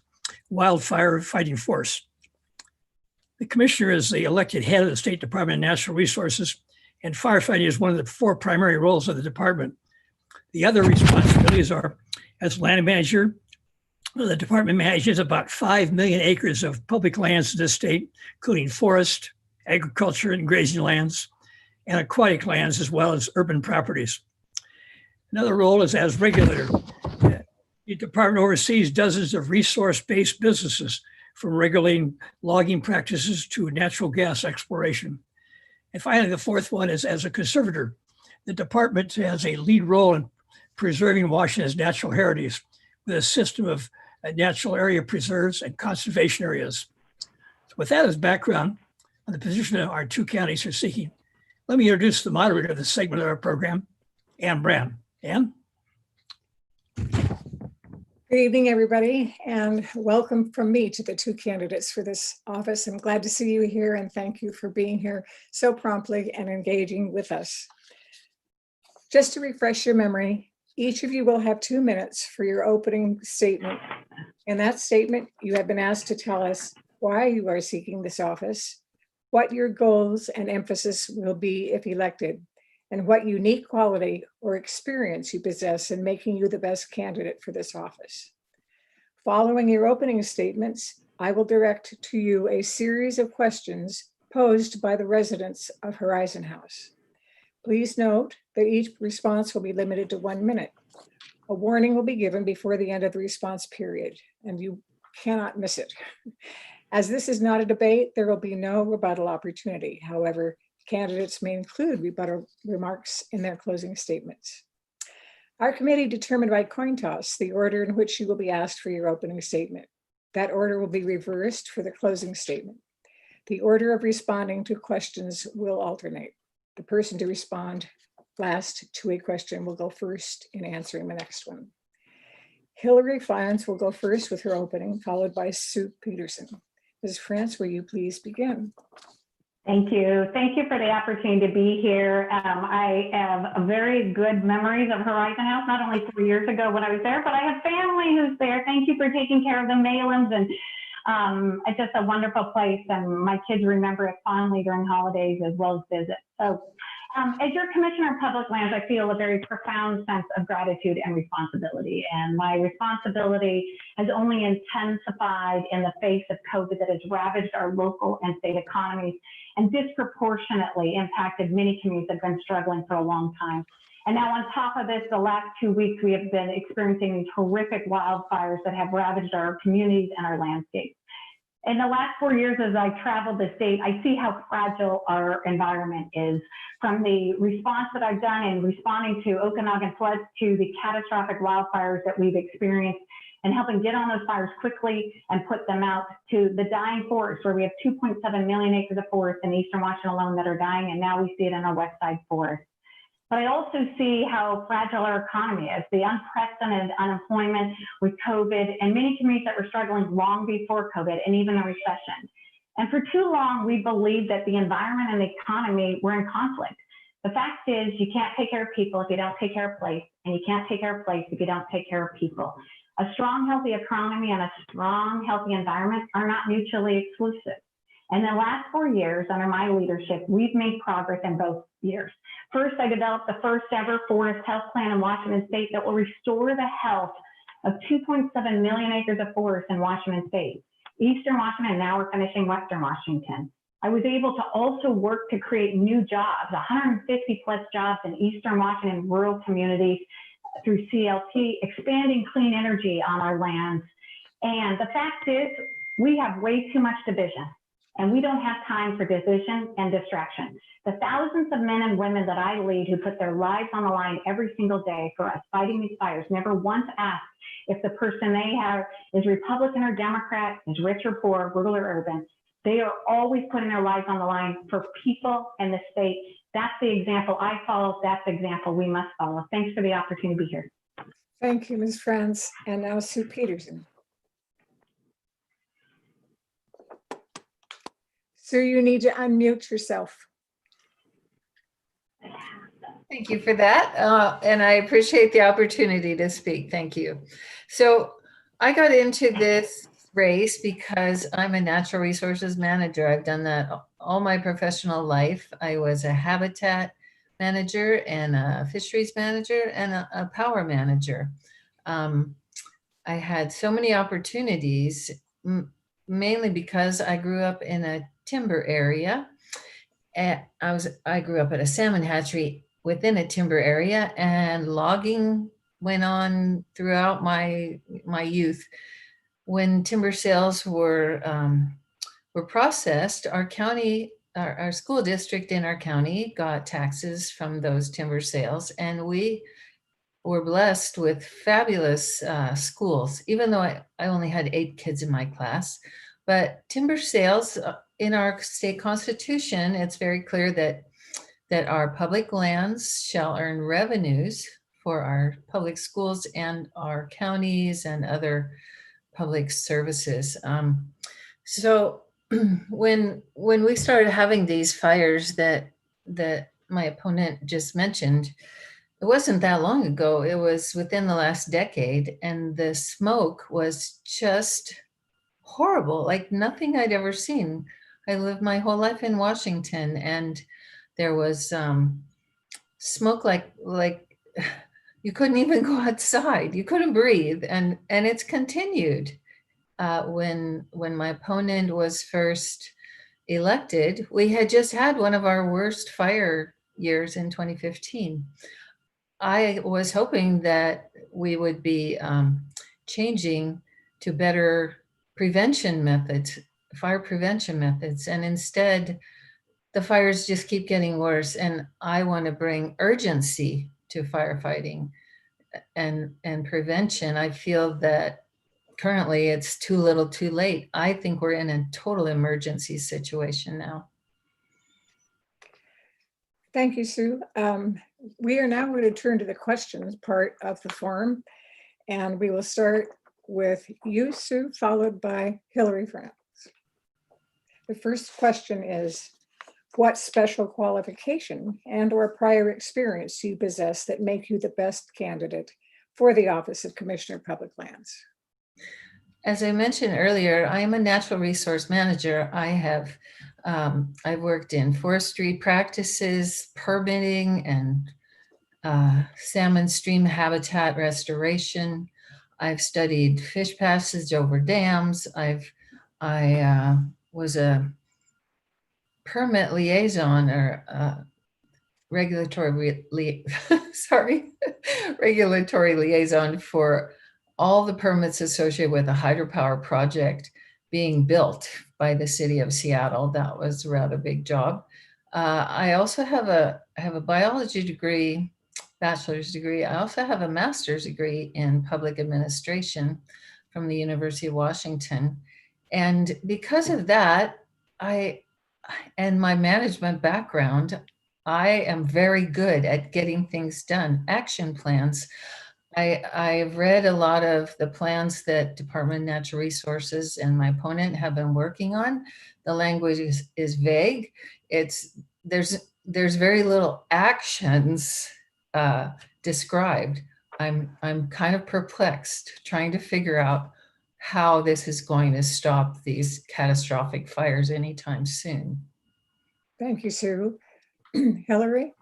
wildfire fighting force. The commissioner is the elected head of the State Department of Natural Resources, and firefighting is one of the four primary roles of the department. The other responsibilities are as land manager. The department manages about 5 million acres of public lands in this state, including forest, agriculture, and grazing lands, and aquatic lands, as well as urban properties. Another role is as regulator. The department oversees dozens of resource-based businesses, from regulating logging practices to natural gas exploration. And finally, the fourth one is as a conservator. The department has a lead role in preserving Washington's natural heritage with a system of natural area preserves and conservation areas. So with that as background on the position of our two counties are seeking, let me introduce the moderator of this segment of our program, Ann Brand. Ann? Good evening, everybody, and welcome from me to the two candidates for this office. I'm glad to see you here, and thank you for being here so promptly and engaging with us. Just to refresh your memory, each of you will have 2 minutes for your opening statement. In that statement, you have been asked to tell us why you are seeking this office, what your goals and emphasis will be if elected, and what unique quality or experience you possess in making you the best candidate for this office. Following your opening statements, I will direct to you a series of questions posed by the residents of Horizon House. Please note that each response will be limited to 1 minute. A warning will be given before the end of the response period, and you cannot miss it. As this is not a debate, there will be no rebuttal opportunity. However, candidates may include rebuttal remarks in their closing statements. Our committee determined by coin toss the order in which you will be asked for your opening statement. That order will be reversed for the closing statement. The order of responding to questions will alternate. The person to respond last to a question will go first in answering the next one. Hillary Franz will go first with her opening, followed by Sue Pederson. Ms. Franz, will you please begin? Thank you. Thank you for the opportunity to be here. I have very good memories of Horizon House, not only 4 years ago when I was there, but I have family who's there. Thank you for taking care of the mail-ins, and it's just a wonderful place, and my kids remember it fondly during holidays as well as visits. So as your Commissioner of Public Lands, I feel a very profound sense of gratitude and responsibility. And my responsibility has only intensified in the face of COVID that has ravaged our local and state economies and disproportionately impacted many communities that have been struggling for a long time. And now on top of this, the last 2 weeks, we have been experiencing these horrific wildfires that have ravaged our communities and our landscapes. In the last 4 years, as I traveled the state, I see how fragile our environment is. From the response that I've done in responding to Okanagan floods to the catastrophic wildfires that we've experienced and helping get on those fires quickly and put them out, to the dying forest, where we have 2.7 million acres of forest in Eastern Washington alone that are dying, and now we see it in our west side forest. But I also see how fragile our economy is, the unprecedented unemployment with COVID, and many communities that were struggling long before COVID and even the recession. And for too long, we believed that the environment and the economy were in conflict. The fact is, you can't take care of people if you don't take care of place, and you can't take care of place if you don't take care of people. A strong, healthy economy and a strong, healthy environment are not mutually exclusive. In the last 4 years, under my leadership, we've made progress in both years. First, I developed the first ever forest health plan in Washington State that will restore the health of 2.7 million acres of forest in Washington State, Eastern Washington, and now we're finishing Western Washington. I was able to also work to create new jobs, 150 plus jobs in Eastern Washington rural communities through CLT, expanding clean energy on our lands. And the fact is, we have way too much division, and we don't have time for division and distraction. The thousands of men and women that I lead who put their lives on the line every single day for us fighting these fires never once asked if the person they have is Republican or Democrat, is rich or poor, rural or urban. They are always putting their lives on the line for people and the state. That's the example I follow. That's the example we must follow. Thanks for the opportunity to be here. Thank you, Ms. Franz. And now Sue Pederson. Sue, you need to unmute yourself. Thank you for that. And I appreciate the opportunity to speak. Thank you. So I got into this race because I'm a natural resources manager. I've done that all my professional life. I was a habitat manager and a fisheries manager and a power manager. I had so many opportunities, mainly because I grew up in a timber area. I grew up at a salmon hatchery within a timber area, and logging went on throughout my youth. When timber sales were processed, our county, our school district in our county got taxes from those timber sales, and we were blessed with fabulous schools, even though I only had 8 kids in my class. But timber sales, in our state constitution, it's very clear that our public lands shall earn revenues for our public schools and our counties and other public services. So when we started having these fires that my opponent just mentioned, it wasn't that long ago. It was within the last decade, and the smoke was just horrible, like nothing I'd ever seen. I lived my whole life in Washington, and there was smoke like you couldn't even go outside. You couldn't breathe. And it's continued. When my opponent was first elected, we had just had one of our worst fire years in 2015. I was hoping that we would be changing to better prevention methods, fire prevention methods, and instead the fires just keep getting worse. And I want to bring urgency to firefighting and prevention. I feel that currently it's too little too late. I think we're in a total emergency situation now. Thank you, Sue. We are now going to turn to the questions part of the forum, and we will start with you, Sue, followed by Hillary Franz. The first question is, what special qualification and or prior experience do you possess that make you the best candidate for the office of Commissioner of Public Lands? As I mentioned earlier, I am a natural resource manager. I've worked in forestry practices, permitting, and salmon stream habitat restoration. I've studied fish passage over dams. I was a permit liaison or regulatory liaison for all the permits associated with a hydropower project being built by the city of Seattle. That was a rather big job. I also have a biology degree, bachelor's degree. I also have a master's degree in public administration from the University of Washington. And because of that, and my management background, I am very good at getting things done, action plans. I've read a lot of the plans that Department of Natural Resources and my opponent have been working on. The language is vague. There's very little actions described. I'm kind of perplexed trying to figure out how this is going to stop these catastrophic fires anytime soon. Thank you, Sue. Hillary?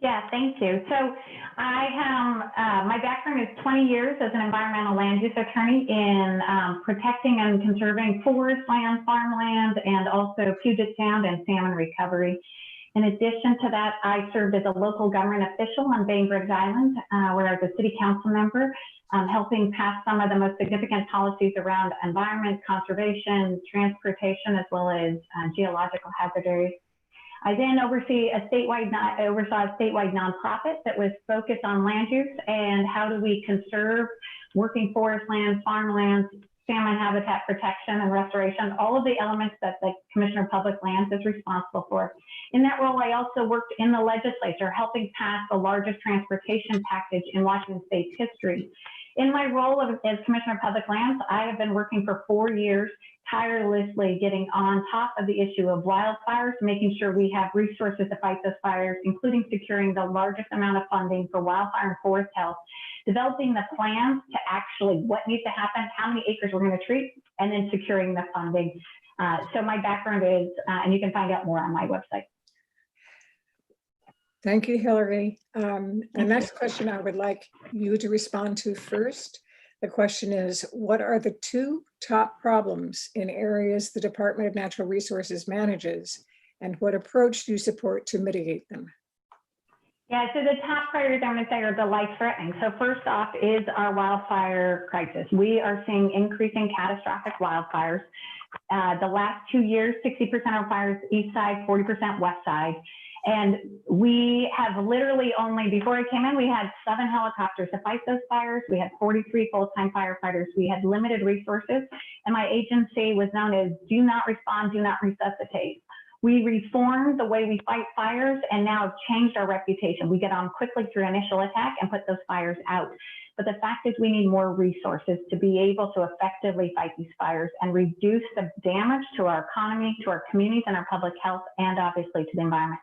Yeah, thank you. So I have, my background is 20 years as an environmental land use attorney in protecting and conserving forest land, farmland, and also Puget Sound and salmon recovery. In addition to that, I served as a local government official on Bainbridge Island, where I was a city council member, helping pass some of the most significant policies around environment, conservation, transportation, as well as geological hazard areas. I then oversaw a statewide nonprofit that was focused on land use and how do we conserve working forest lands, farmlands, salmon habitat protection and restoration, all of the elements that the Commissioner of Public Lands is responsible for. In that role, I also worked in the legislature, helping pass the largest transportation package in Washington State's history. In my role as Commissioner of Public Lands, I have been working for 4 years, tirelessly getting on top of the issue of wildfires, making sure we have resources to fight those fires, including securing the largest amount of funding for wildfire and forest health, developing the plans to actually what needs to happen, how many acres we're going to treat, and then securing the funding. So my background is, and you can find out more on my website. Thank you, Hillary. The next question I would like you to respond to first. The question is, what are the 2 top problems in areas the Department of Natural Resources manages, and what approach do you support to mitigate them? Yeah, so the top priorities I'm going to say are the life-threatening. So first off is our wildfire crisis. We are seeing increasing catastrophic wildfires. The last 2 years, 60% of fires east side, 40% west side. And we have literally only, before I came in, we had 7 helicopters to fight those fires. We had 43 full-time firefighters. We had limited resources. And my agency was known as do not respond, do not resuscitate. We reformed the way we fight fires and now have changed our reputation. We get on quickly through initial attack and put those fires out. But the fact is we need more resources to be able to effectively fight these fires and reduce the damage to our economy, to our communities and our public health, and obviously to the environment.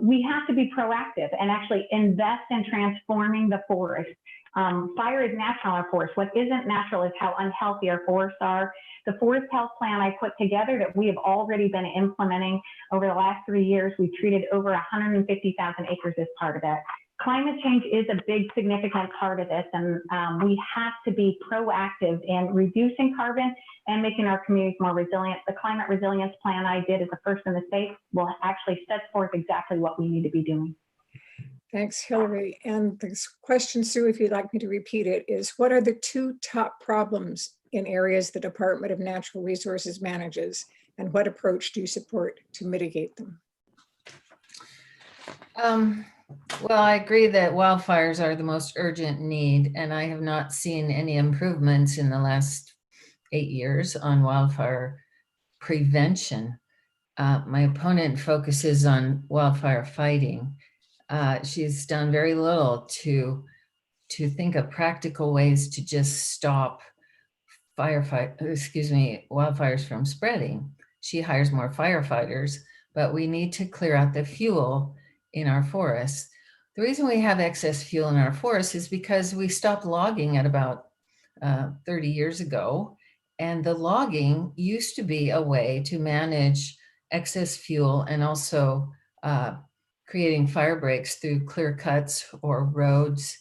We have to be proactive and actually invest in transforming the forest. Fire is natural in our forest. What isn't natural is how unhealthy our forests are. The forest health plan I put together that we have already been implementing over the last 3 years, we treated over 150,000 acres as part of that. climate change is a big significant part of this, and we have to be proactive in reducing carbon and making our communities more resilient. The climate resilience plan I did as the first in the state will actually set forth exactly what we need to be doing. Thanks, Hillary. And this question, Sue, if you'd like me to repeat it, is what are the 2 top problems in areas the Department of Natural Resources manages, and what approach do you support to mitigate them? Well, I agree that wildfires are the most urgent need, and I have not seen any improvements in the last 8 years on wildfire prevention. My opponent focuses on wildfire fighting. She's done very little to think of practical ways to just stop wildfires from spreading. She hires more firefighters, but we need to clear out the fuel in our forests. The reason we have excess fuel in our forests is because we stopped logging at about 30 years ago. And the logging used to be a way to manage excess fuel and also creating fire breaks through clear cuts or roads.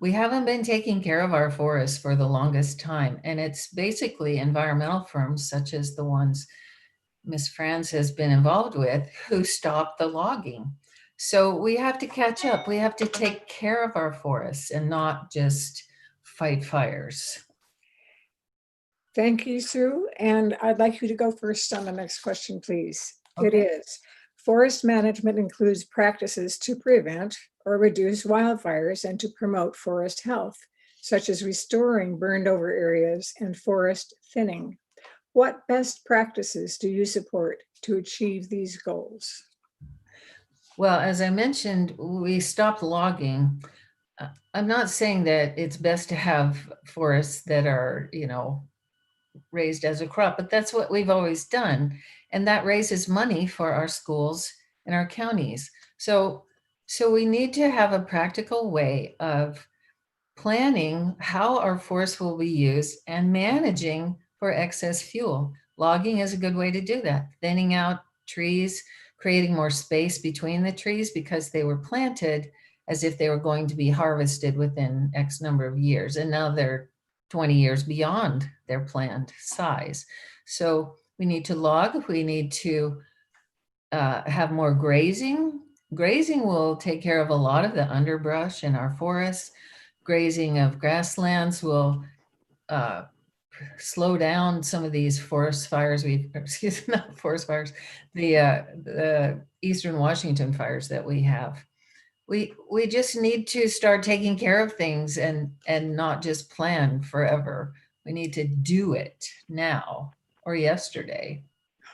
We haven't been taking care of our forests for the longest time. And it's basically environmental firms such as the ones Ms. Franz has been involved with who stopped the logging. So we have to catch up. We have to take care of our forests and not just fight fires. Thank you, Sue. And I'd like you to go first on the next question, please. Okay. It is, forest management includes practices to prevent or reduce wildfires and to promote forest health, such as restoring burned over areas and forest thinning. What best practices do you support to achieve these goals? Well, as I mentioned, we stopped logging. I'm not saying that it's best to have forests that are, raised as a crop, but that's what we've always done. And that raises money for our schools and our counties. So we need to have a practical way of planning how our forests will be used and managing for excess fuel. Logging is a good way to do that. Thinning out trees, creating more space between the trees because they were planted as if they were going to be harvested within X number of years. And now they're 20 years beyond their planned size. So we need to log, we need to have more grazing. Grazing will take care of a lot of the underbrush in our forests. Grazing of grasslands will slow down some of these forest fires. Not forest fires, the Eastern Washington fires that we have. We just need to start taking care of things and not just plan forever. We need to do it now or yesterday.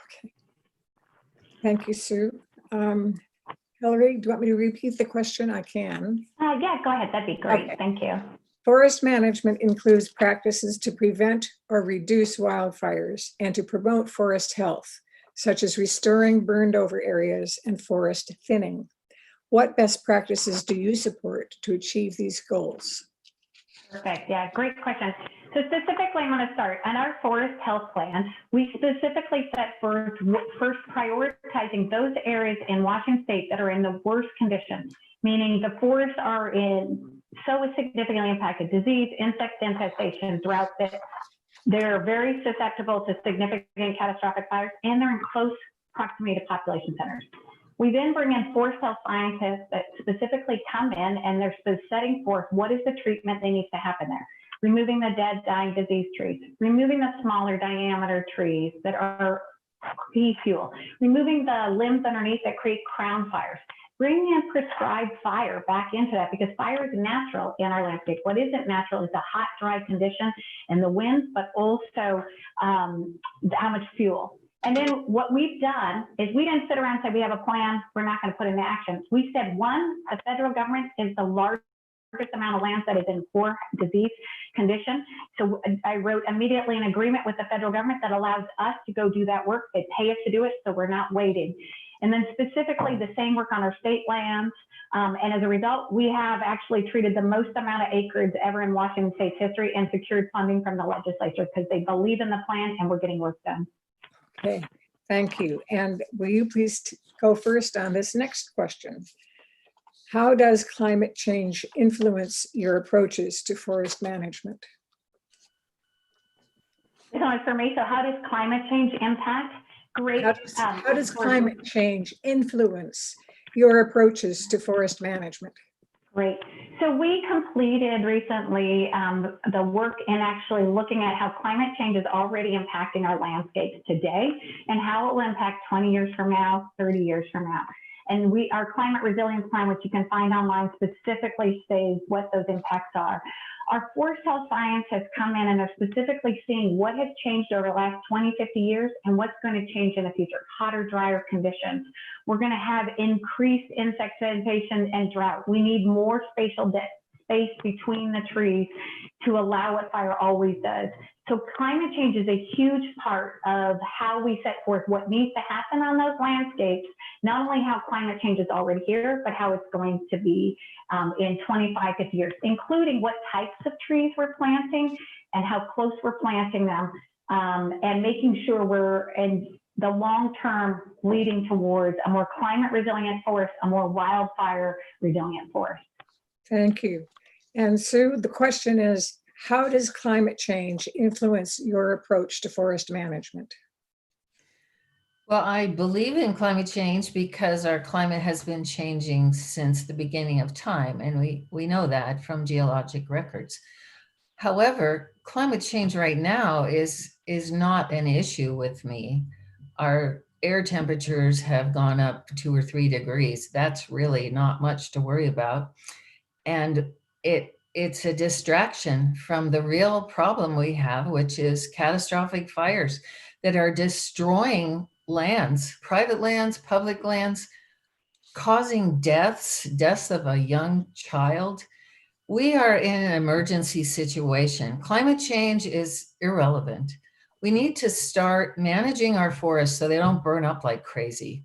Okay. Thank you, Sue. Hillary, do you want me to repeat the question? I can. Yeah, go ahead. That'd be great. Okay. Thank you. Forest management includes practices to prevent or reduce wildfires and to promote forest health, such as restoring burned over areas and forest thinning. What best practices do you support to achieve these goals? Perfect. Yeah, great question. So specifically, I'm going to start on our forest health plan. We specifically set first prioritizing those areas in Washington state that are in the worst conditions, meaning the forests are so significantly impacted, disease, insect infestation, drought, that they're very susceptible to significant catastrophic fires, and they're in close proximity to population centers. We then bring in forest health scientists that specifically come in and they're setting forth what is the treatment that needs to happen there. Removing the dead, dying, diseased trees, removing the smaller diameter trees that are bee fuel, removing the limbs underneath that create crown fires, bringing in prescribed fire back into that, because fire is natural in our landscape. What isn't natural is the hot, dry condition and the winds, but also how much fuel. And then what we've done is we didn't sit around and say, we have a plan, we're not going to put into action. We said, one, the federal government is the largest amount of land that is in poor disease condition. So I wrote immediately an agreement with the federal government that allows us to go do that work. They pay us to do it, so we're not waiting. And then specifically the same work on our state lands. And as a result, we have actually treated the most amount of acreage ever in Washington state's history and secured funding from the legislature because they believe in the plan and we're getting work done. Okay, thank you. And will you please go first on this next question? How does climate change influence your approaches to forest management? This one is for me. So how does climate change impact? Great. How does climate change influence your approaches to forest management? Great. So we completed recently the work in actually looking at how climate change is already impacting our landscapes today and how it will impact 20 years from now, 30 years from now. And our climate resilience plan, which you can find online, specifically says what those impacts are. Our forest health science has come in and are specifically seeing what has changed over the last 20, 50 years and what's going to change in the future. Hotter, drier conditions. We're going to have increased insect vegetation and drought. We need more spatial space between the trees to allow what fire always does. So climate change is a huge part of how we set forth what needs to happen on those landscapes, not only how climate change is already here, but how it's going to be in 25, 50 years, including what types of trees we're planting and how close we're planting them, and making sure we're in the long term leading towards a more climate resilient forest, a more wildfire resilient forest. Thank you. And Sue, the question is, how does climate change influence your approach to forest management? Well, I believe in climate change because our climate has been changing since the beginning of time, and we know that from geologic records. However, climate change right now is not an issue with me. Our air temperatures have gone up 2 or 3 degrees. That's really not much to worry about. And it's a distraction from the real problem we have, which is catastrophic fires that are destroying lands, private lands, public lands, causing deaths of a young child. We are in an emergency situation. Climate change is irrelevant. We need to start managing our forests so they don't burn up like crazy.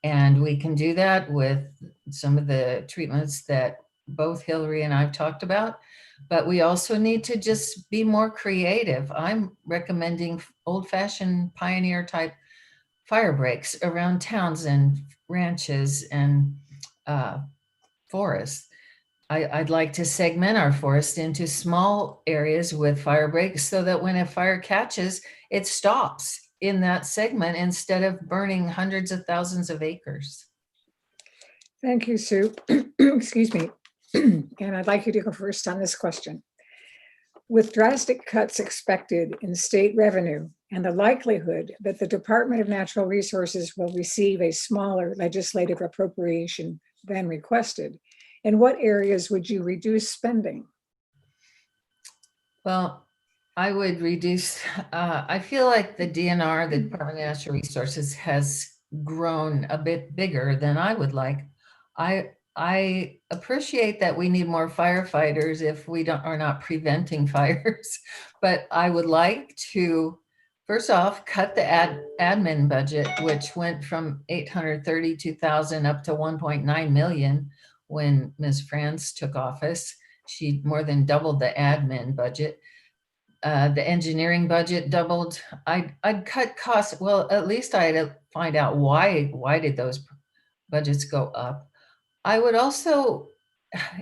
And we can do that with some of the treatments that both Hillary and I've talked about, but we also need to just be more creative. I'm recommending old-fashioned pioneer type fire breaks around towns and ranches and forests. I'd like to segment our forest into small areas with fire breaks so that when a fire catches, it stops in that segment instead of burning hundreds of thousands of acres. Thank you, Sue. Excuse me. And I'd like you to go first on this question. With drastic cuts expected in state revenue and the likelihood that the Department of Natural Resources will receive a smaller legislative appropriation than requested, in what areas would you reduce spending? Well, I would reduce, I feel like the DNR, the Department of Natural Resources, has grown a bit bigger than I would like. I appreciate that we need more firefighters if we are not preventing fires, but I would like to, first off, cut the admin budget, which went from $832,000 up to $1.9 million when Ms. Franz took office. She more than doubled the admin budget. The engineering budget doubled. I'd cut costs. Well, at least I'd find out why did those budgets go up. I would also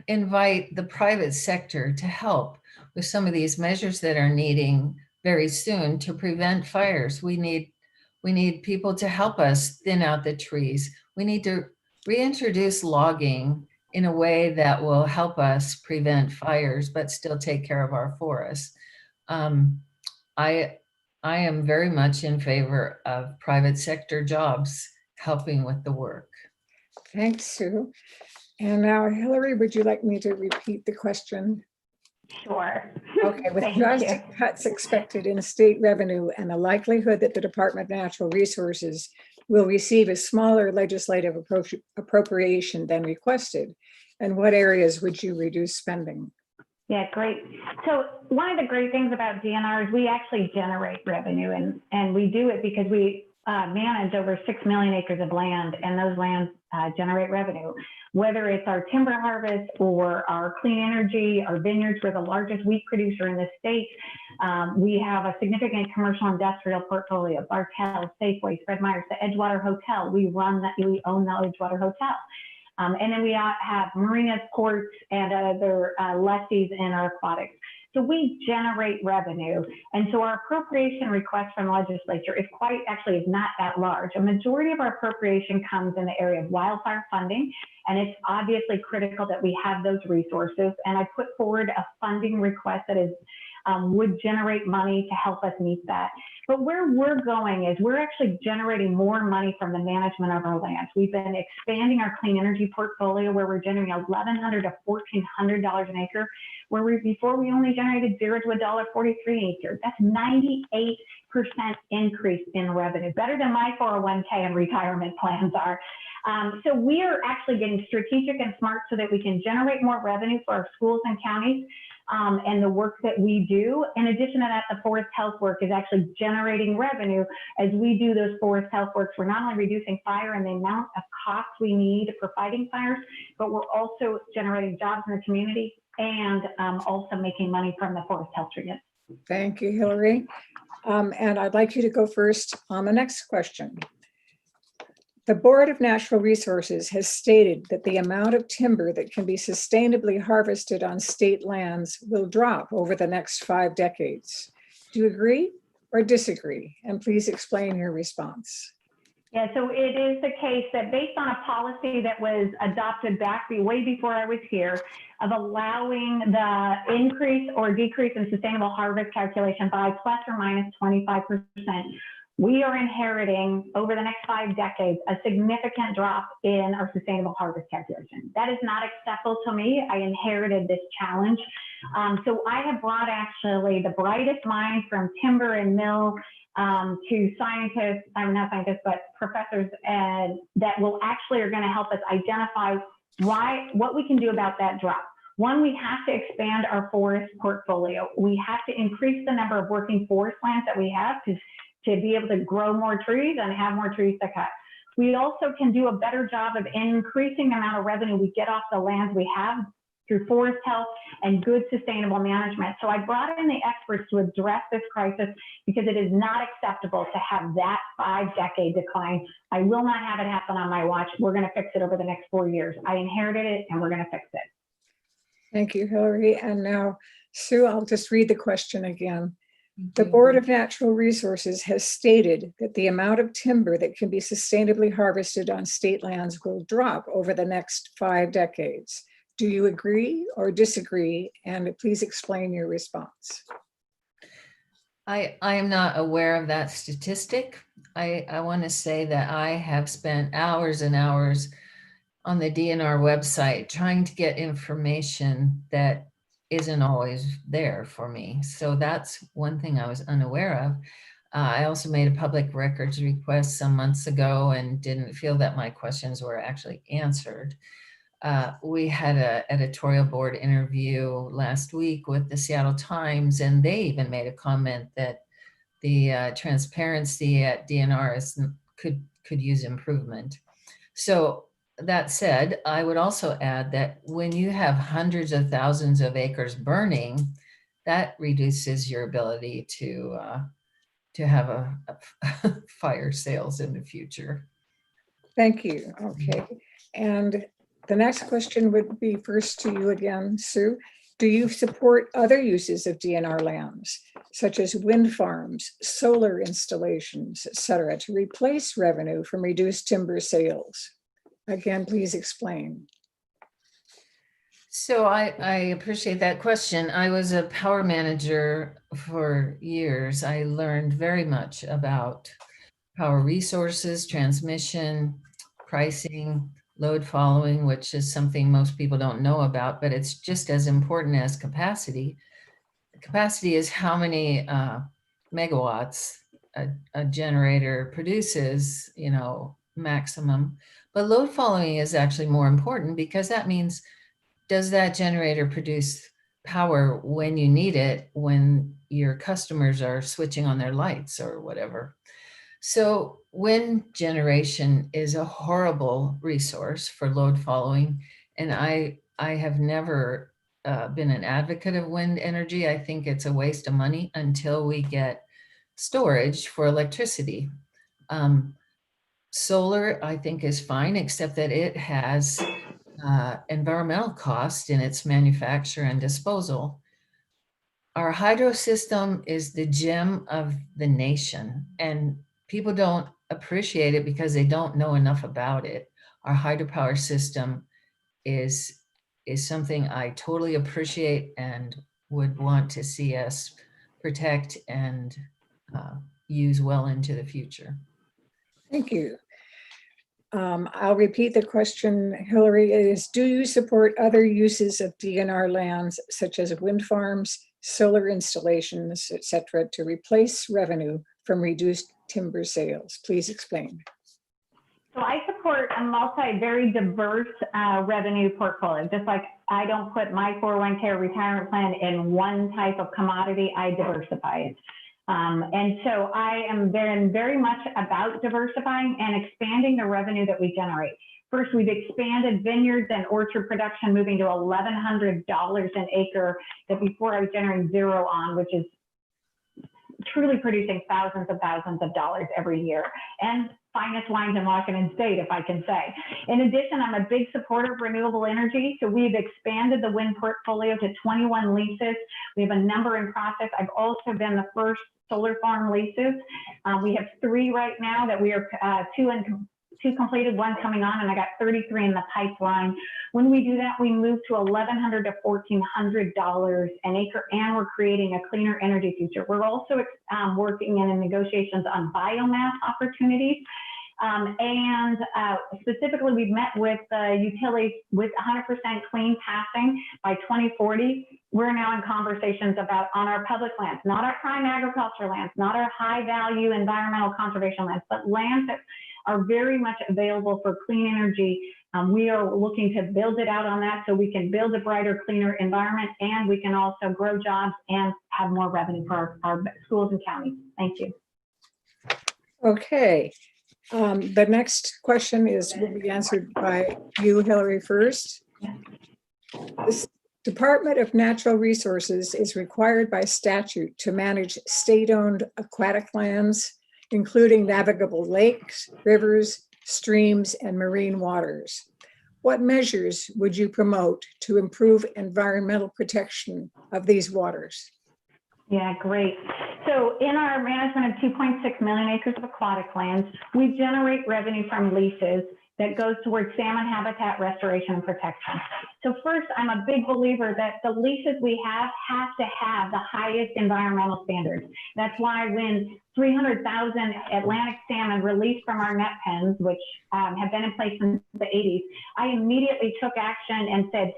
invite the private sector to help with some of these measures that are needing very soon to prevent fires. We need people to help us thin out the trees. We need to reintroduce logging in a way that will help us prevent fires, but still take care of our forests. I am very much in favor of private sector jobs helping with the work. Thanks, Sue. And now, Hillary, would you like me to repeat the question? Sure. Okay, with Thank drastic cuts expected in state revenue and the likelihood that the Department of Natural Resources will receive a smaller legislative appropriation than requested, in what areas would you reduce spending? Yeah, great. So one of the great things about DNR is we actually generate revenue, and we do it because we manage over 6 million acres of land, and those lands generate revenue. Whether it's our timber harvest or our clean energy, our vineyards, we're the largest wheat producer in the state. We have a significant commercial industrial portfolio, Bartell, Safeway, Fred Meyer's, the Edgewater Hotel. We own the Edgewater Hotel. And then we have marinas, ports, and other lessees in our aquatics. So we generate revenue. And so our appropriation request from the legislature is not that large. A majority of our appropriation comes in the area of wildfire funding, and it's obviously critical that we have those resources. And I put forward a funding request that is would generate money to help us meet that. But where we're going is we're actually generating more money from the management of our lands. We've been expanding our clean energy portfolio where we're generating $1,100 to $1,400 an acre, where before we only generated $0 to $1.43 an acre. That's 98% increase in revenue, better than my 401k and retirement plans are. So we are actually getting strategic and smart so that we can generate more revenue for our schools and counties and the work that we do. In addition to that, the forest health work is actually generating revenue as we do those forest health works. We're not only reducing fire and the amount of costs we need for fighting fires, but we're also generating jobs in the community and also making money from the forest health treatment. Thank you, Hillary. And I'd like you to go first on the next question. The Board of Natural Resources has stated that the amount of timber that can be sustainably harvested on state lands will drop over the next 5 decades. Do you agree or disagree? And please explain your response. Yeah, so it is the case that based on a policy that was adopted back way before I was here of allowing the increase or decrease in sustainable harvest calculation by plus or minus 25%, we are inheriting over the next 5 decades a significant drop in our sustainable harvest calculation. That is not acceptable to me. I inherited this challenge. So I have brought actually the brightest minds from timber and mill to scientists, I'm not scientists, but professors, and that will actually are going to help us identify what we can do about that drop. One, we have to expand our forest portfolio. We have to increase the number of working forest lands that we have to be able to grow more trees and have more trees to cut. We also can do a better job of increasing the amount of revenue we get off the lands we have through forest health and good sustainable management. So I brought in the experts to address this crisis because it is not acceptable to have that 5-decade decline. I will not have it happen on my watch. We're going to fix it over the next 4 years. I inherited it and we're going to fix it. Thank you, Hillary. And now, Sue, I'll just read the question again. The Board of Natural Resources has stated that the amount of timber that can be sustainably harvested on state lands will drop over the next 5 decades. Do you agree or disagree? And please explain your response. I am not aware of that statistic. I want to say that I have spent hours and hours on the DNR website trying to get information that isn't always there for me. So that's one thing I was unaware of. I also made a public records request some months ago and didn't feel that my questions were actually answered. We had an editorial board interview last week with the Seattle Times, and they even made a comment that the transparency at DNR could use improvement. So that said, I would also add that when you have hundreds of thousands of acres burning, that reduces your ability to have a fire sales in the future. Thank you. Okay. And the next question would be first to you again, Sue. Do you support other uses of DNR lands, such as wind farms, solar installations, et cetera, to replace revenue from reduced timber sales? Again, please explain. So I appreciate that question. I was a power manager for years. I learned very much about power resources, transmission, pricing, load following, which is something most people don't know about, but it's just as important as capacity. Capacity is how many megawatts a generator produces, maximum. But load following is actually more important because that means, does that generator produce power when you need it, when your customers are switching on their lights or whatever? So wind generation is a horrible resource for load following. And I have never been an advocate of wind energy. I think it's a waste of money until we get storage for electricity. Solar, I think, is fine, except that it has environmental cost in its manufacture and disposal. Our hydro system is the gem of the nation, and people don't appreciate it because they don't know enough about it. Our hydropower system is something I totally appreciate and would want to see us protect and use well into the future. Thank you. I'll repeat the question, Hillary, is do you support other uses of DNR lands such as wind farms, solar installations, etc., to replace revenue from reduced timber sales? Please explain. So I support a very diverse revenue portfolio. Just like I don't put my 401k retirement plan in one type of commodity, I diversify it. And so I am very much about diversifying and expanding the revenue that we generate. First, we've expanded vineyards and orchard production, moving to $1,100 an acre that before I was generating zero on, which is truly producing thousands of dollars every year. And finest wines in Washington State, if I can say. In addition, I'm a big supporter of renewable energy. So we've expanded the wind portfolio to 21 leases. We have a number in process. I've also been the first solar farm leases. We have 3 right now that we are two completed, 1 coming on, and I got 33 in the pipeline. When we do that, we move to $1,100 to $1,400 an acre, and we're creating a cleaner energy future. We're also working in negotiations on biomass opportunities. And specifically, we've met with utilities with 100% clean passing by 2040. We're now in conversations about on our public lands, not our prime agriculture lands, not our high value environmental conservation lands, but lands that are very much available for clean energy. We are looking to build it out on that so we can build a brighter, cleaner environment, and we can also grow jobs and have more revenue for our schools and counties. Thank you. Okay. The next question will be answered by you, Hillary, first. This Department of Natural Resources is required by statute to manage state-owned aquatic lands, including navigable lakes, rivers, streams, and marine waters. What measures would you promote to improve environmental protection of these waters? Yeah, great. So in our management of 2.6 million acres of aquatic lands, we generate revenue from leases that goes towards salmon habitat restoration and protection. So first, I'm a big believer that the leases we have to have the highest environmental standards. That's why when 300,000 Atlantic salmon released from our net pens, which have been in place since the 80s, I immediately took action and said,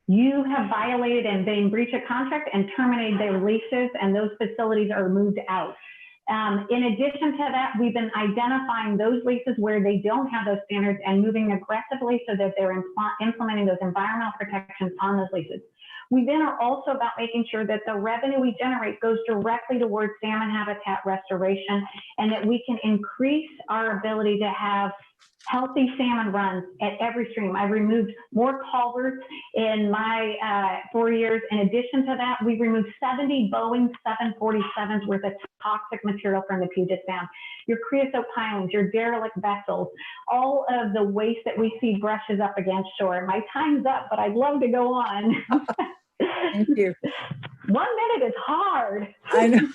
you have violated and been breach of contract and terminated their leases, and those facilities are moved out. In addition to that, we've been identifying those leases where they don't have those standards and moving aggressively so that they're implementing those environmental protections on those leases. We then are also about making sure that the revenue we generate goes directly towards salmon habitat restoration, and that we can increase our ability to have healthy salmon runs at every stream. I removed more culverts in my 4 years. In addition to that, we removed 70 Boeing 747s worth of toxic material from the Puget Sound. Your creosote pilings, your derelict vessels, all of the waste that we see brushes up against shore. My time's up, but I'd love to go on. Thank you. 1 minute is hard. I know.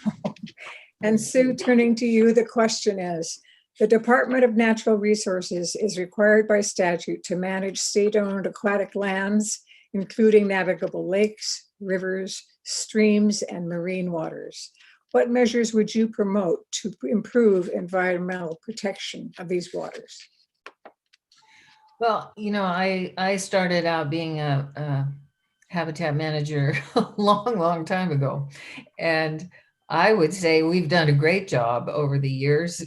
And Sue, turning to you, the question is, the Department of Natural Resources is required by statute to manage state-owned aquatic lands, including navigable lakes, rivers, streams, and marine waters. What measures would you promote to improve environmental protection of these waters? Well, you know, I started out being a habitat manager a long time ago. And I would say we've done a great job over the years.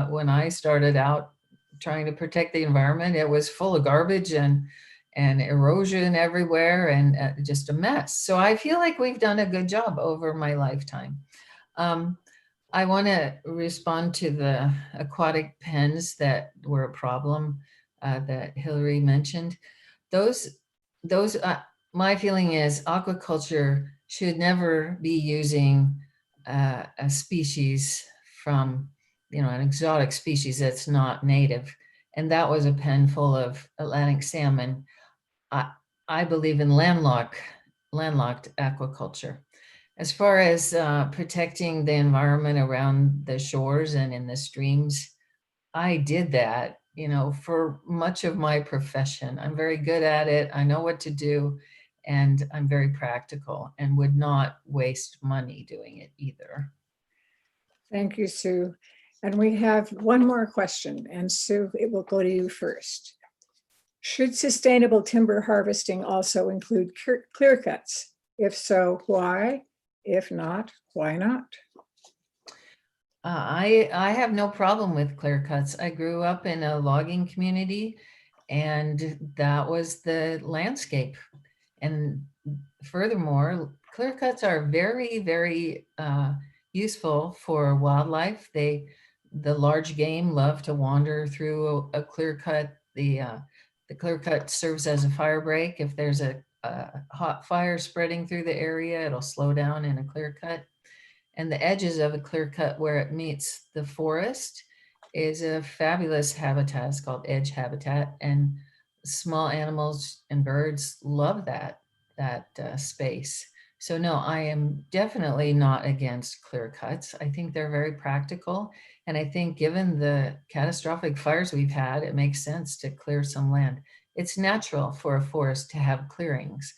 When I started out trying to protect the environment, it was full of garbage and erosion everywhere and just a mess. So I feel like we've done a good job over my lifetime. I want to respond to the aquatic pens that were a problem that Hillary mentioned. Those my feeling is aquaculture should never be using a species from, you know, an exotic species that's not native. And that was a pen full of Atlantic salmon. I believe in landlocked aquaculture. As far as protecting the environment around the shores and in the streams, I did that, for much of my profession. I'm very good at it. I know what to do, and I'm very practical and would not waste money doing it either. Thank you, Sue. And we have one more question, and Sue, it will go to you first. Should sustainable timber harvesting also include clear cuts? If so, why? If not, why not? I have no problem with clear cuts. I grew up in a logging community, and that was the landscape. And furthermore, clear cuts are very, very useful for wildlife. The large game love to wander through a clear cut. The clear cut serves as a fire break. If there's a hot fire spreading through the area, it'll slow down in a clear cut. And the edges of a clear cut where it meets the forest is a fabulous habitat. It's called edge habitat, and small animals and birds love that space. So no, I am definitely not against clear cuts. I think they're very practical. And I think given the catastrophic fires we've had, it makes sense to clear some land. It's natural for a forest to have clearings.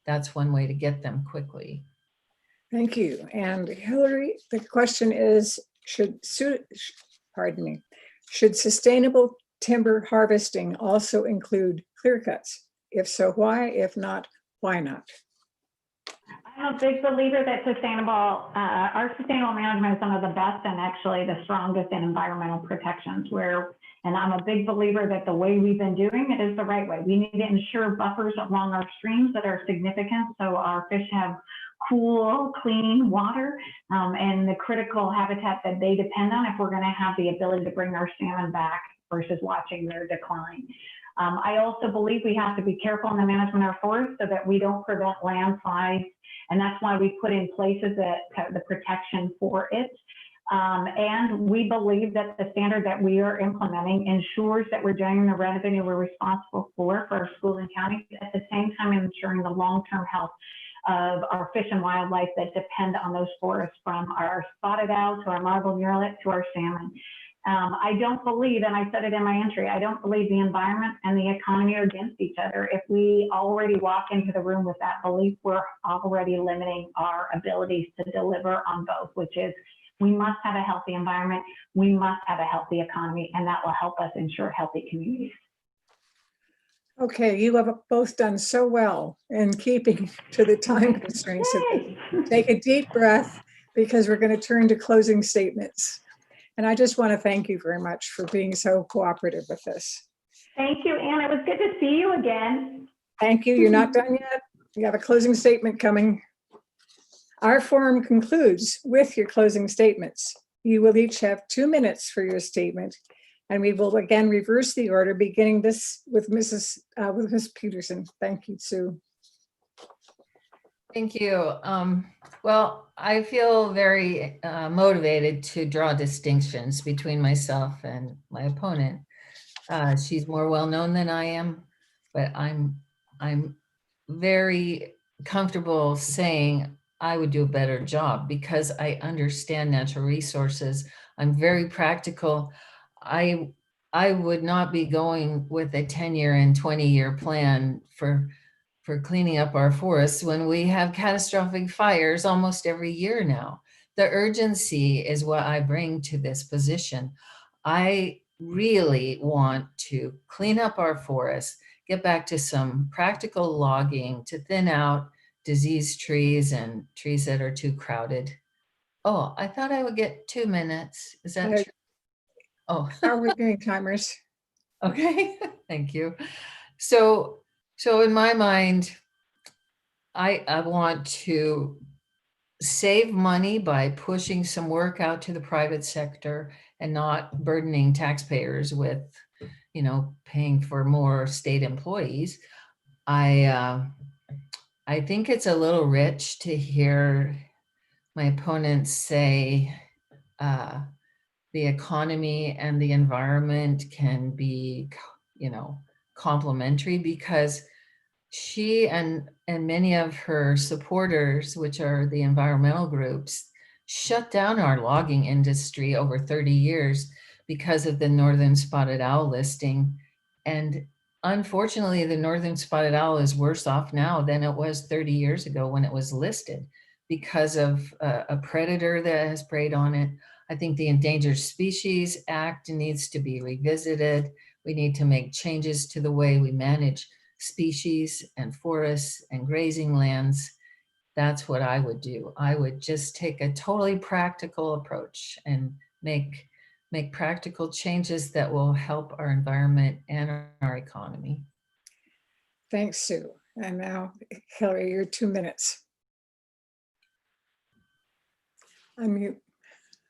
That's one way to get them quickly. Thank you. And Hillary, the question is, should sustainable timber harvesting also include clear cuts? If so, why? If not, why not? I'm a big believer that our sustainable management is some of the best and actually the strongest in environmental protections and I'm a big believer that the way we've been doing it is the right way. We need to ensure buffers along our streams that are significant so our fish have cool, clean water and the critical habitat that they depend on if we're going to have the ability to bring our salmon back versus watching their decline. I also believe we have to be careful in the management of our forests so that we don't prevent landslides, and that's why we put in places the protection for it. And we believe that the standard that we are implementing ensures that we're generating the revenue we're responsible for our schools and counties, at the same time ensuring the long-term health of our fish and wildlife that depend on those forests, from our spotted owl to our marble murrelet to our salmon. I don't believe, and I said it in my entry, I don't believe the environment and the economy are against each other. If we already walk into the room with that belief, we're already limiting our abilities to deliver on both, which is we must have a healthy environment, we must have a healthy economy, and that will help us ensure healthy communities. Okay, you have both done so well in keeping to the time constraints. So take a deep breath because we're going to turn to closing statements. And I just want to thank you very much for being so cooperative with us. Thank you, Anne. It was good to see you again. Thank you. You're not done yet. You have a closing statement coming. Our forum concludes with your closing statements. You will each have 2 minutes for your statement, and we will again reverse the order, beginning this with Ms. Pederson. Thank you, Sue. Thank you. Well, I feel very motivated to draw distinctions between myself and my opponent. She's more well-known than I am, but I'm very comfortable saying I would do a better job because I understand natural resources. I'm very practical. I would not be going with a 10-year and 20-year plan for cleaning up our forests when we have catastrophic fires almost every year now. The urgency is what I bring to this position. I really want to clean up our forests, get back to some practical logging to thin out diseased trees and trees that are too crowded. Oh, I thought I would get 2 minutes. Is that true? Oh, how are we doing, timers? Okay, thank you. So in my mind, I want to save money by pushing some work out to the private sector and not burdening taxpayers with, paying for more state employees. I think it's a little rich to hear my opponents say the economy and the environment can be, complementary, because she and many of her supporters, which are the environmental groups, shut down our logging industry over 30 years because of the northern spotted owl listing. And unfortunately, the northern spotted owl is worse off now than it was 30 years ago when it was listed because of a predator that has preyed on it. I think the Endangered Species Act needs to be revisited. We need to make changes to the way we manage species and forests and grazing lands. That's what I would do. I would just take a totally practical approach and make practical changes that will help our environment and our economy. Thanks, Sue. And now, Hillary, your 2 minutes. Unmute.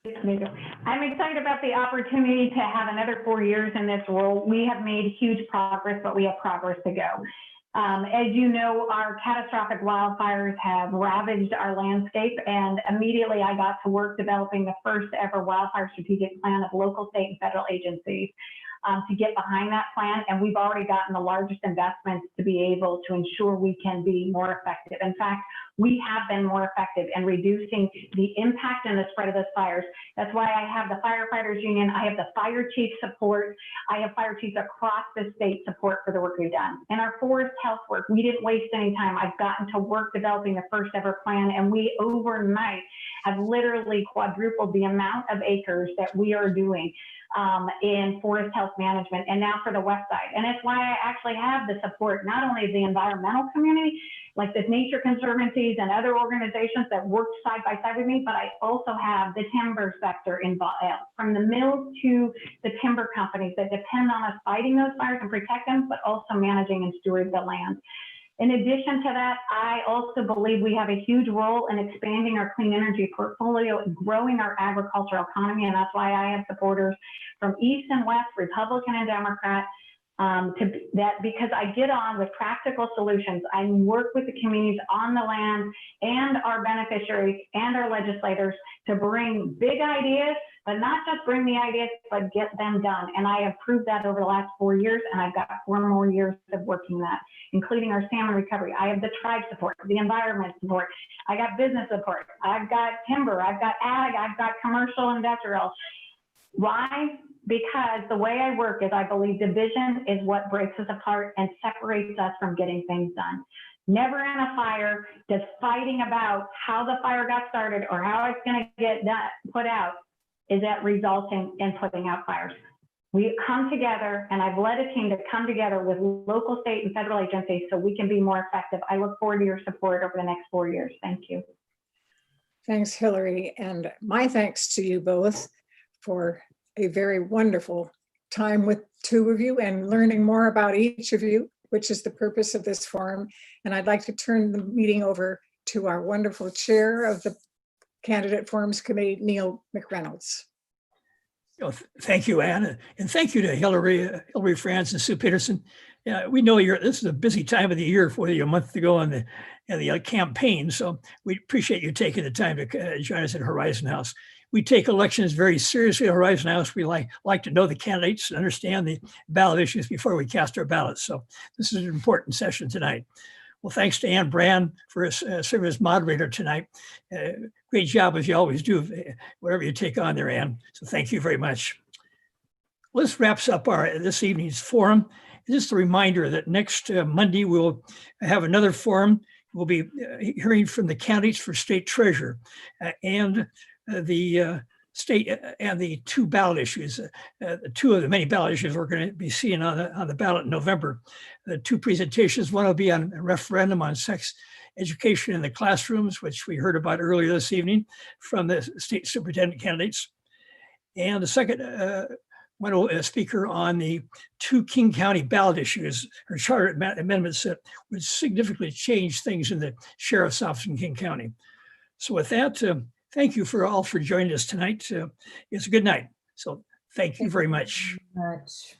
I'm excited about the opportunity to have another 4 years in this role. We have made huge progress, but we have progress to go. As you know, our catastrophic wildfires have ravaged our landscape, and immediately I got to work developing the first ever wildfire strategic plan of local, state, and federal agencies to get behind that plan. And we've already gotten the largest investments to be able to ensure we can be more effective. In fact, we have been more effective in reducing the impact and the spread of those fires. That's why I have the firefighters union, I have the fire chief support, I have fire chiefs across the state support for the work we've done. In our forest health work, we didn't waste any time. I've gotten to work developing the first ever plan, and we overnight have literally quadrupled the amount of acres that we are doing in forest health management, and now for the west side. And it's why I actually have the support, not only of the environmental community, like the nature conservancies and other organizations that work side by side with me, but I also have the timber sector involved, from the mills to the timber companies that depend on us fighting those fires and protect them, but also managing and stewarding the land. In addition to that, I also believe we have a huge role in expanding our clean energy portfolio and growing our agricultural economy, and that's why I have supporters from East and West, Republican and Democrat, because I get on with practical solutions. I work with the communities on the land and our beneficiaries and our legislators to bring big ideas, but not just bring the ideas, but get them done. And I have proved that over the last 4 years, and I've got 4 more years of working that, including our salmon recovery. I have the tribe support, the environment support. I got business support. I've got timber. I've got ag. I've got commercial, industrial. Why? Because the way I work is I believe division is what breaks us apart and separates us from getting things done. Never in a fire does fighting about how the fire got started or how it's going to get put out is that resulting in putting out fires. We come together, and I've led a team to come together with local, state, and federal agencies so we can be more effective. I look forward to your support over the next 4 years. Thank you. Thanks, Hillary. And my thanks to you both for a very wonderful time with 2 of you and learning more about each of you, which is the purpose of this forum. And I'd like to turn the meeting over to our wonderful chair of the Candidate Forums Committee, Neil McReynolds. Thank you, Anne, and thank you to Hillary, Franz, and Sue Pederson. We know this is a busy time of the year for you, a month to go on the campaign, so we appreciate you taking the time to join us at Horizon House. We take elections very seriously at Horizon House. We like to know the candidates and understand the ballot issues before we cast our ballots. So this is an important session tonight. Well, thanks to Ann Brand for serving as moderator tonight. Great job as you always do, whatever you take on there, Ann. So thank you very much. Well, this wraps up this evening's forum. Just a reminder that next Monday we'll have another forum. We'll be hearing from the candidates for state treasurer and the state and the 2 ballot issues, 2 of the many ballot issues we're going to be seeing on the ballot in November. The 2 presentations, one will be on a referendum on sex education in the classrooms, which we heard about earlier this evening from the state superintendent candidates. And the second one will speaker on the 2 King County ballot issues or charter amendments that would significantly change things in the sheriff's office in King County. So with that, thank you all for joining us tonight. It's a good night. So thank you very much. Much.